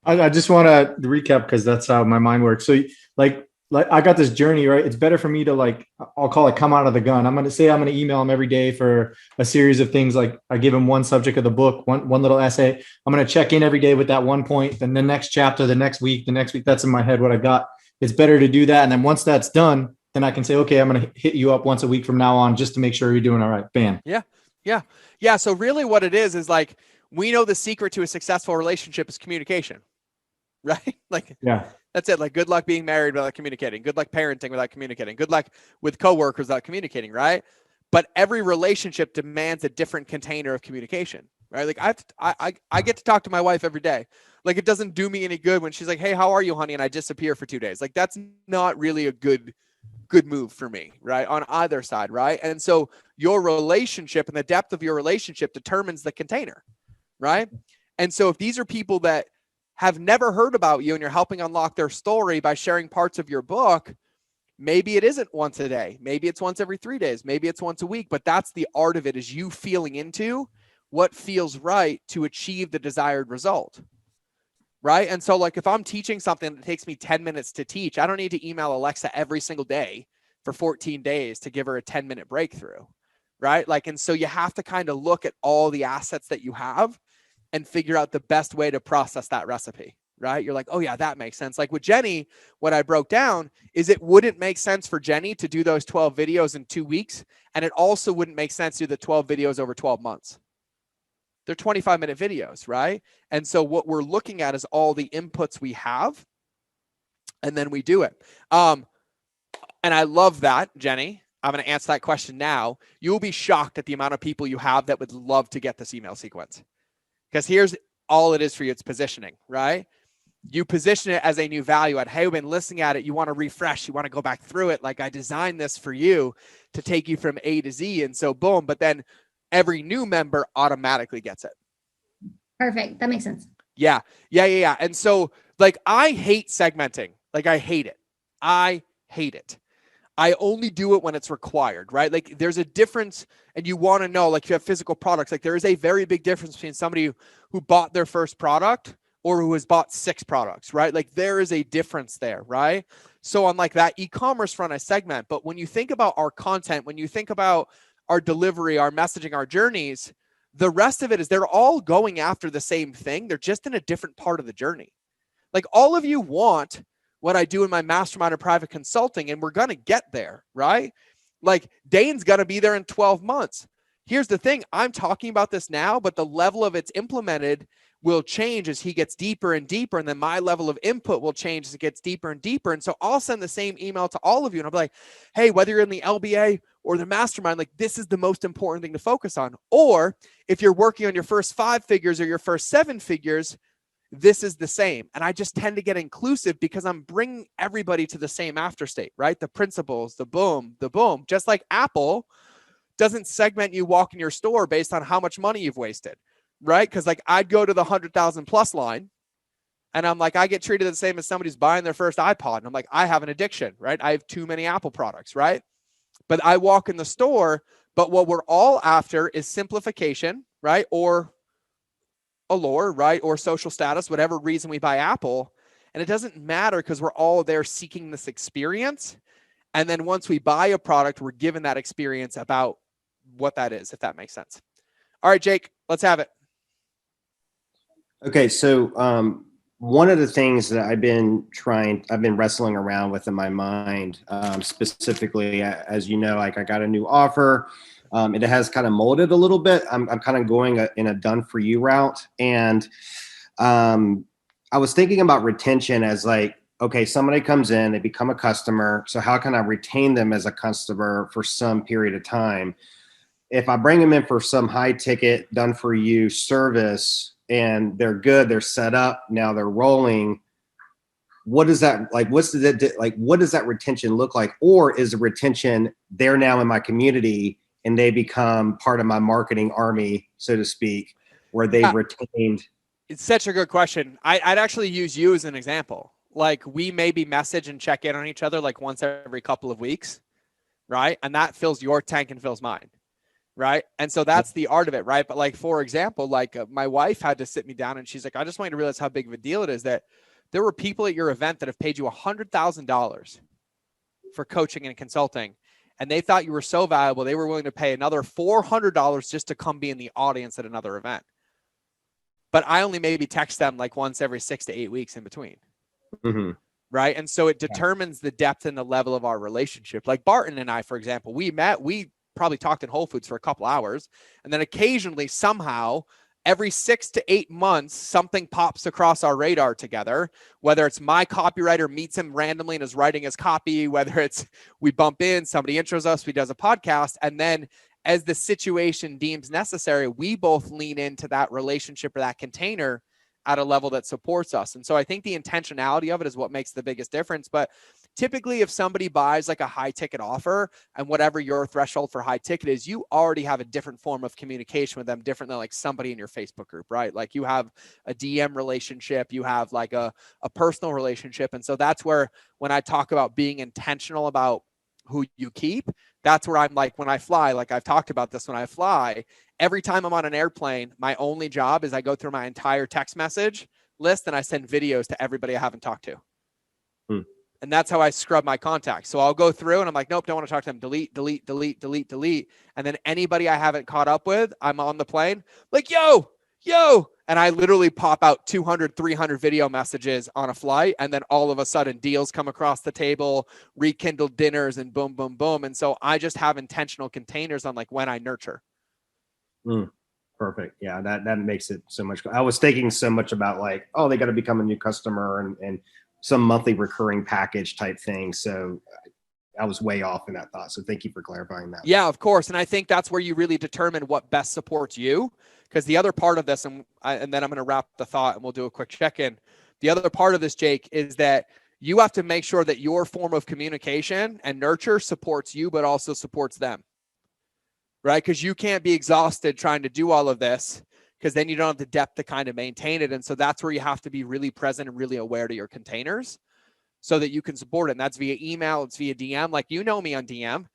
I just want to recap, because that's how my mind works. So, like, like I got this journey, right? It's better for me to like, I'll call it come out of the gun. I'm going to email them every day for a series of things. Like I give them one subject of the book, one little essay. I'm going to check in every day with that one point. Then the next chapter, the next week, that's in my head what I got. It's better to do that. And then once that's done, then I can say, okay, I'm going to hit you up once a week from now on, just to make sure you're doing all right. Bam. Yeah. So really what it is like, we know the secret to a successful relationship is communication, right? Like, Yeah. that's it. Like, good luck being married without communicating. Good luck parenting without communicating. Good luck with coworkers without communicating, right? But every relationship demands a different container of communication, right? Like I get to talk to my wife every day. Like, it doesn't do me any good when she's like, "Hey, how are you, honey?" and I disappear for 2 days. Like, that's not really a good move for me, right? On either side, right? And so your relationship and the depth of your relationship determines the container, right? And so if these are people that have never heard about you and you're helping unlock their story by sharing parts of your book, maybe it isn't once a day. Maybe it's once every 3 days. Maybe it's once a week. But that's the art of it, is you feeling into what feels right to achieve the desired result, right? And so like if I'm teaching something that takes me 10 minutes to teach, I don't need to email Alexa every single day for 14 days to give her a 10-minute breakthrough, right? Like, and so you have to kind of look at all the assets that you have and figure out the best way to process that recipe, right? You're like, oh yeah, that makes sense. Like with Jenny, what I broke down is it wouldn't make sense for Jenny to do those 12 videos in 2 weeks. And it also wouldn't make sense to do the 12 videos over 12 months. They're 25-minute videos, right? And so what we're looking at is all the inputs we have, and then we do it. And I love that, Jenny. I'm going to answer that question now. You'll be shocked at the amount of people you have that would love to get this email sequence. Because here's all it is for you. It's positioning, right? You position it as a new value add. Hey, we've been listening at it. You want to refresh. You want to go back through it. Like, I designed this for you to take you from A to Z. And so boom, but then every new member automatically gets it. Perfect. That makes sense. Yeah. And so like, I hate segmenting. Like, I hate it. I hate it. I only do it when it's required, right? Like, there's a difference, and you want to know, like, if you have physical products, like there is a very big difference between somebody who bought their first product or who has bought 6 products, right? Like, there is a difference there, right? So on like that e-commerce front, I segment. But when you think about our content, when you think about our delivery, our messaging, our journeys, the rest of it is they're all going after the same thing. They're just in a different part of the journey. Like, all of you want what I do in my mastermind or private consulting, and we're going to get there, right? Like, Dane's going to be there in 12 months. Here's the thing. I'm talking about this now, but the level of it's implemented will change as he gets deeper and deeper. And then my level of input will change as it gets deeper and deeper. And so I'll send the same email to all of you. And I'll be like, hey, whether you're in the LBA or the mastermind, like, this is the most important thing to focus on. Or if you're working on your first 5 figures or your first 7 figures, this is the same. And I just tend to get inclusive because I'm bringing everybody to the same after state, right? The principles, the boom, just like Apple doesn't segment you walk in your store based on how much money you've wasted, right? Because like, I'd go to the 100,000 plus line and I'm like, I get treated the same as somebody who's buying their first iPod. And I'm like, I have an addiction, right? I have too many Apple products, right? But I walk in the store, but what we're all after is simplification, right? Or allure, right? Or social status, whatever reason we buy Apple. And it doesn't matter because we're all there seeking this experience. And then once we buy a product, we're given that experience about what that is, if that makes sense. All right, Jake, let's have it. Okay. So one of the things that I've been wrestling around with in my mind, specifically, as you know, like, I got a new offer. It has kind of molded a little bit. I'm kind of going in a done for you route. And I was thinking about retention as like, okay, somebody comes in, they become a customer. So how can I retain them as a customer for some period of time? If I bring them in for some high ticket done for you service and they're good, they're set up, now they're rolling. What does that like? What does that retention look like? Or is the retention, they're now in my community and they become part of my marketing army, so to speak, where they've retained? It's such a good question. I'd actually use you as an example. Like, we maybe message and check in on each other like once every couple of weeks, right? And that fills your tank and fills mine, right? And so that's the art of it, right? But like, for example, like my wife had to sit me down and she's like, I just want you to realize how big of a deal it is that there were people at your event that have paid you $100,000 for coaching and consulting. And they thought you were so valuable, they were willing to pay another $400 just to come be in the audience at another event. But I only maybe text them like once every 6 to 8 weeks in between. Mm-hmm. Right. And so it determines the depth and the level of our relationship. Like Barton and I, for example, we probably talked in Whole Foods for a couple hours. And then occasionally, somehow, every 6 to 8 months, something pops across our radar together, whether it's my copywriter meets him randomly and is writing his copy, whether it's we bump in, somebody intros us, we does a podcast. And then as the situation deems necessary, we both lean into that relationship or that container at a level that supports us. And so I think the intentionality of it is what makes the biggest difference. But typically, if somebody buys like a high ticket offer and whatever your threshold for high ticket is, you already have a different form of communication with them, different than like somebody in your Facebook group, right? Like you have a DM relationship, you have like a personal relationship. And so that's where, when I talk about being intentional about who you keep, that's where I'm like, when I fly, like I've talked about this, when I fly, every time I'm on an airplane, my only job is I go through my entire text message list and I send videos to everybody I haven't talked to. And that's how I scrub my contacts. So I'll go through and I'm like, nope, don't want to talk to them. Delete, delete, delete, delete, delete. And then anybody I haven't caught up with, I'm on the plane like, yo. And I literally pop out 200, 300 video messages on a flight. And then all of a sudden deals come across the table, rekindled dinners, and boom, boom, boom. And so I just have intentional containers on like when I nurture. Perfect. Yeah, that makes it so much. I was thinking so much about like, oh, they got to become a new customer and some monthly recurring package type thing. So I was way off in that thought. So thank you for clarifying that. Yeah, of course. And I think that's where you really determine what best supports you. Because the other part of this, and then I'm going to wrap the thought and we'll do a quick check-in. The other part of this, Jake, is that you have to make sure that your form of communication and nurture supports you, but also supports them. Right? Because you can't be exhausted trying to do all of this, because then you don't have the depth to kind of maintain it. And so that's where you have to be really present and really aware to your containers so that you can support it. And that's via email, it's via DM. Like, you know me on DM.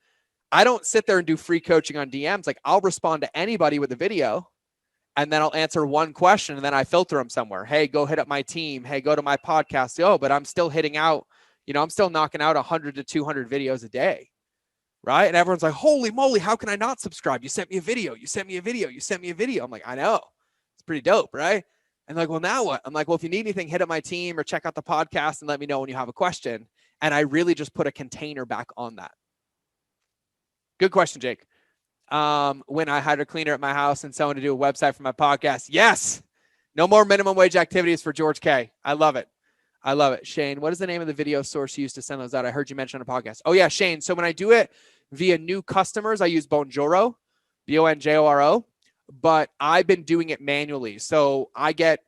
I don't sit there and do free coaching on DMs. Like, I'll respond to anybody with a video and then I'll answer one question and then I filter them somewhere. Hey, go hit up my team. Hey, go to my podcast. Oh, but I'm still hitting out, I'm still knocking out 100 to 200 videos a day. Right. And everyone's like, holy moly, how can I not subscribe? You sent me a video. You sent me a video. You sent me a video. I'm like, I know. It's pretty dope. Right. And like, well, now what? I'm like, well, if you need anything, hit up my team or check out the podcast and let me know when you have a question. And I really just put a container back on that. Good question, Jake. When I hired a cleaner at my house and someone to do a website for my podcast. Yes. No more minimum wage activities for George K. I love it. I love it. Shane, what is the name of the video source you used to send those out? I heard you mention on a podcast. Oh yeah, Shane. So when I do it via new customers, I use Bonjoro, Bonjoro, but I've been doing it manually. So I get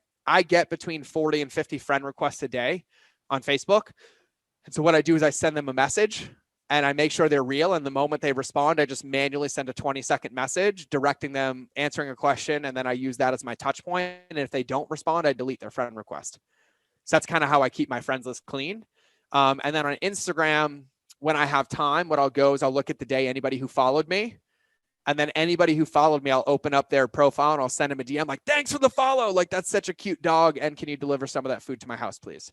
between 40 and 50 friend requests a day on Facebook. And so what I do is I send them a message and I make sure they're real. And the moment they respond, I just manually send a 20-second message directing them, answering a question. And then I use that as my touch point. And if they don't respond, I delete their friend request. So that's kind of how I keep my friends list clean. And then on Instagram, when I have time, what I'll go is I'll look at the day, anybody who followed me. And then anybody who followed me, I'll open up their profile and I'll send them a DM like, thanks for the follow. Like, that's such a cute dog. And can you deliver some of that food to my house, please?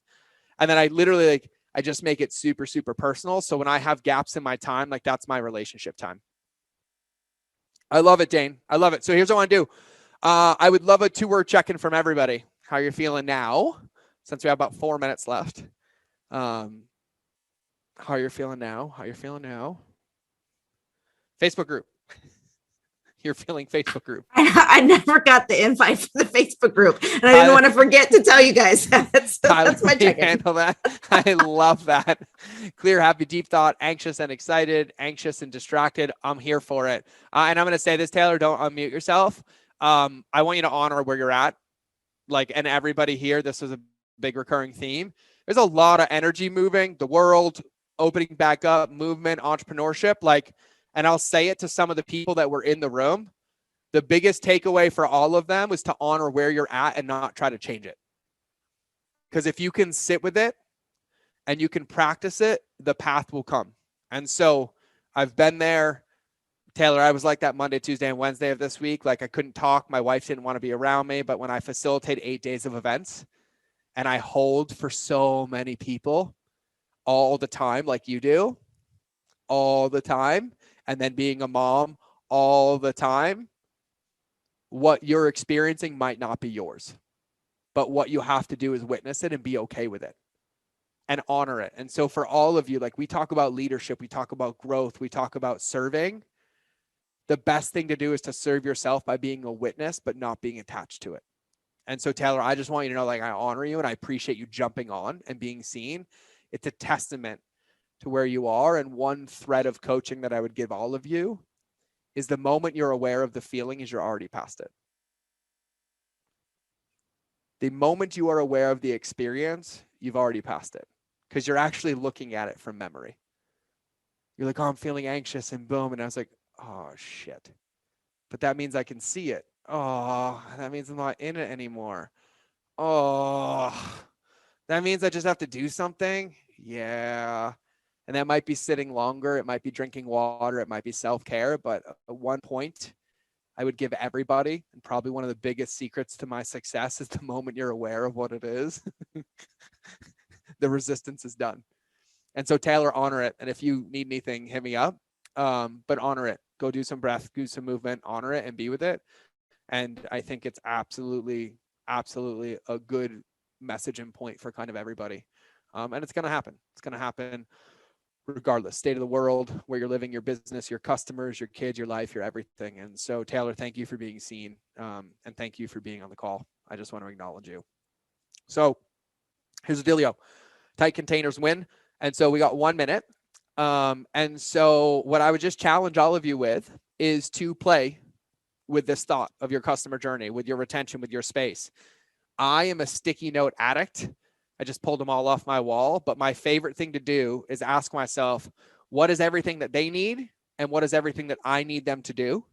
And then I literally I just make it super, super personal. So when I have gaps in my time, like, that's my relationship time. I love it, Dane. I love it. So here's what I want to do. I would love a 2-word check-in from everybody. How you're feeling now, since we have about 4 minutes left. How you're feeling now. How you're feeling now. Facebook group. You're feeling Facebook group. I never got the invite for the Facebook group, and I didn't want to forget to tell you guys that. So that's my check-in. Handle that. I love that. Clear, happy, deep thought, anxious and excited, anxious and distracted. I'm here for it. And I'm going to say this, Taylor, don't unmute yourself. I want you to honor where you're at. Like, and everybody here, this is a big recurring theme. There's a lot of energy moving, the world opening back up, movement, entrepreneurship. Like, and I'll say it to some of the people that were in the room. The biggest takeaway for all of them was to honor where you're at and not try to change it. Because if you can sit with it and you can practice it, the path will come. And so I've been there. Taylor, I was like that Monday, Tuesday, and Wednesday of this week. Like, I couldn't talk. My wife didn't want to be around me. But when I facilitate 8 days of events and I hold for so many people all the time, like you do, all the time and then being a mom all the time, what you're experiencing might not be yours. But what you have to do is witness it and be okay with it and honor it. And so for all of you, like we talk about leadership, we talk about growth, we talk about serving. The best thing to do is to serve yourself by being a witness, but not being attached to it. And so Taylor, I just want you to know, like, I honor you and I appreciate you jumping on and being seen. It's a testament to where you are. And one thread of coaching that I would give all of you is the moment you're aware of the feeling is you're already past it. The moment you are aware of the experience, you've already passed it because you're actually looking at it from memory. You're like, oh, I'm feeling anxious, and boom. And I was like, oh, shit. But that means I can see it. Oh, that means I'm not in it anymore. Oh, that means I just have to do something. Yeah. And that might be sitting longer. It might be drinking water. It might be self-care. But at one point, I would give everybody, and probably one of the biggest secrets to my success is the moment you're aware of what it is, the resistance is done. And so Taylor, honor it. And if you need anything, hit me up. But honor it. Go do some breath, do some movement, honor it and be with it. And I think it's absolutely a good message and point for kind of everybody. And it's going to happen. It's going to happen regardless, state of the world, where you're living, your business, your customers, your kids, your life, your everything. And so Taylor, thank you for being seen. And thank you for being on the call. I just want to acknowledge you. So here's the dealio. Tight containers win. And so we got 1 minute. And so what I would just challenge all of you with is to play with this thought of your customer journey, with your retention, with your space. I am a sticky note addict. I just pulled them all off my wall. But my favorite thing to do is ask myself, what is everything that they need? And what is everything that I need them to do?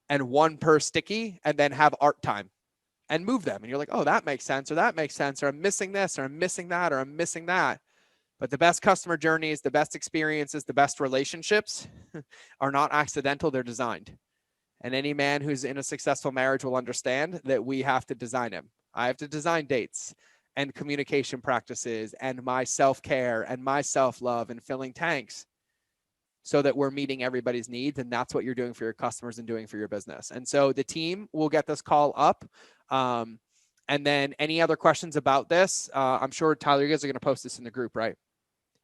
And one per sticky, and then have art time and move them. And you're like, oh, that makes sense, or that makes sense, or I'm missing this, or I'm missing that, or I'm missing that. But the best customer journeys, the best experiences, the best relationships are not accidental, they're designed. And any man who's in a successful marriage will understand that we have to design him. I have to design dates and communication practices and my self-care and my self-love and filling tanks so that we're meeting everybody's needs. And that's what you're doing for your customers and doing for your business. And so the team will get this call up. And then any other questions about this, I'm sure, Tyler, you guys are going to post this in the group, right?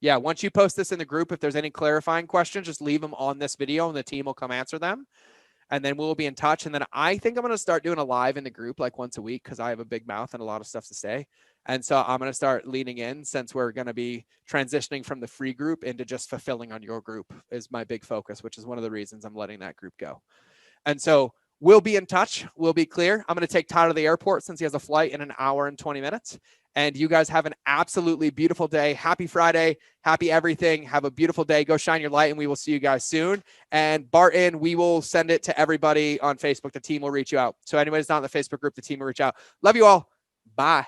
Yeah, once you post this in the group, if there's any clarifying questions, just leave them on this video and the team will come answer them. And then we'll be in touch. And then I think I'm going to start doing a live in the group like once a week because I have a big mouth and a lot of stuff to say. And so I'm going to start leaning in since we're going to be transitioning from the free group into just fulfilling on your group is my big focus, which is one of the reasons I'm letting that group go. And so we'll be in touch. We'll be clear. I'm going to take Todd to the airport since he has a flight in an hour and 20 minutes. And you guys have an absolutely beautiful day. Happy Friday. Happy everything. Have a beautiful day. Go shine your light, and we will see you guys soon. And Barton, we will send it to everybody on Facebook. The team will reach you out. So anybody who's not in the Facebook group, the team will reach out. Love you all. Bye.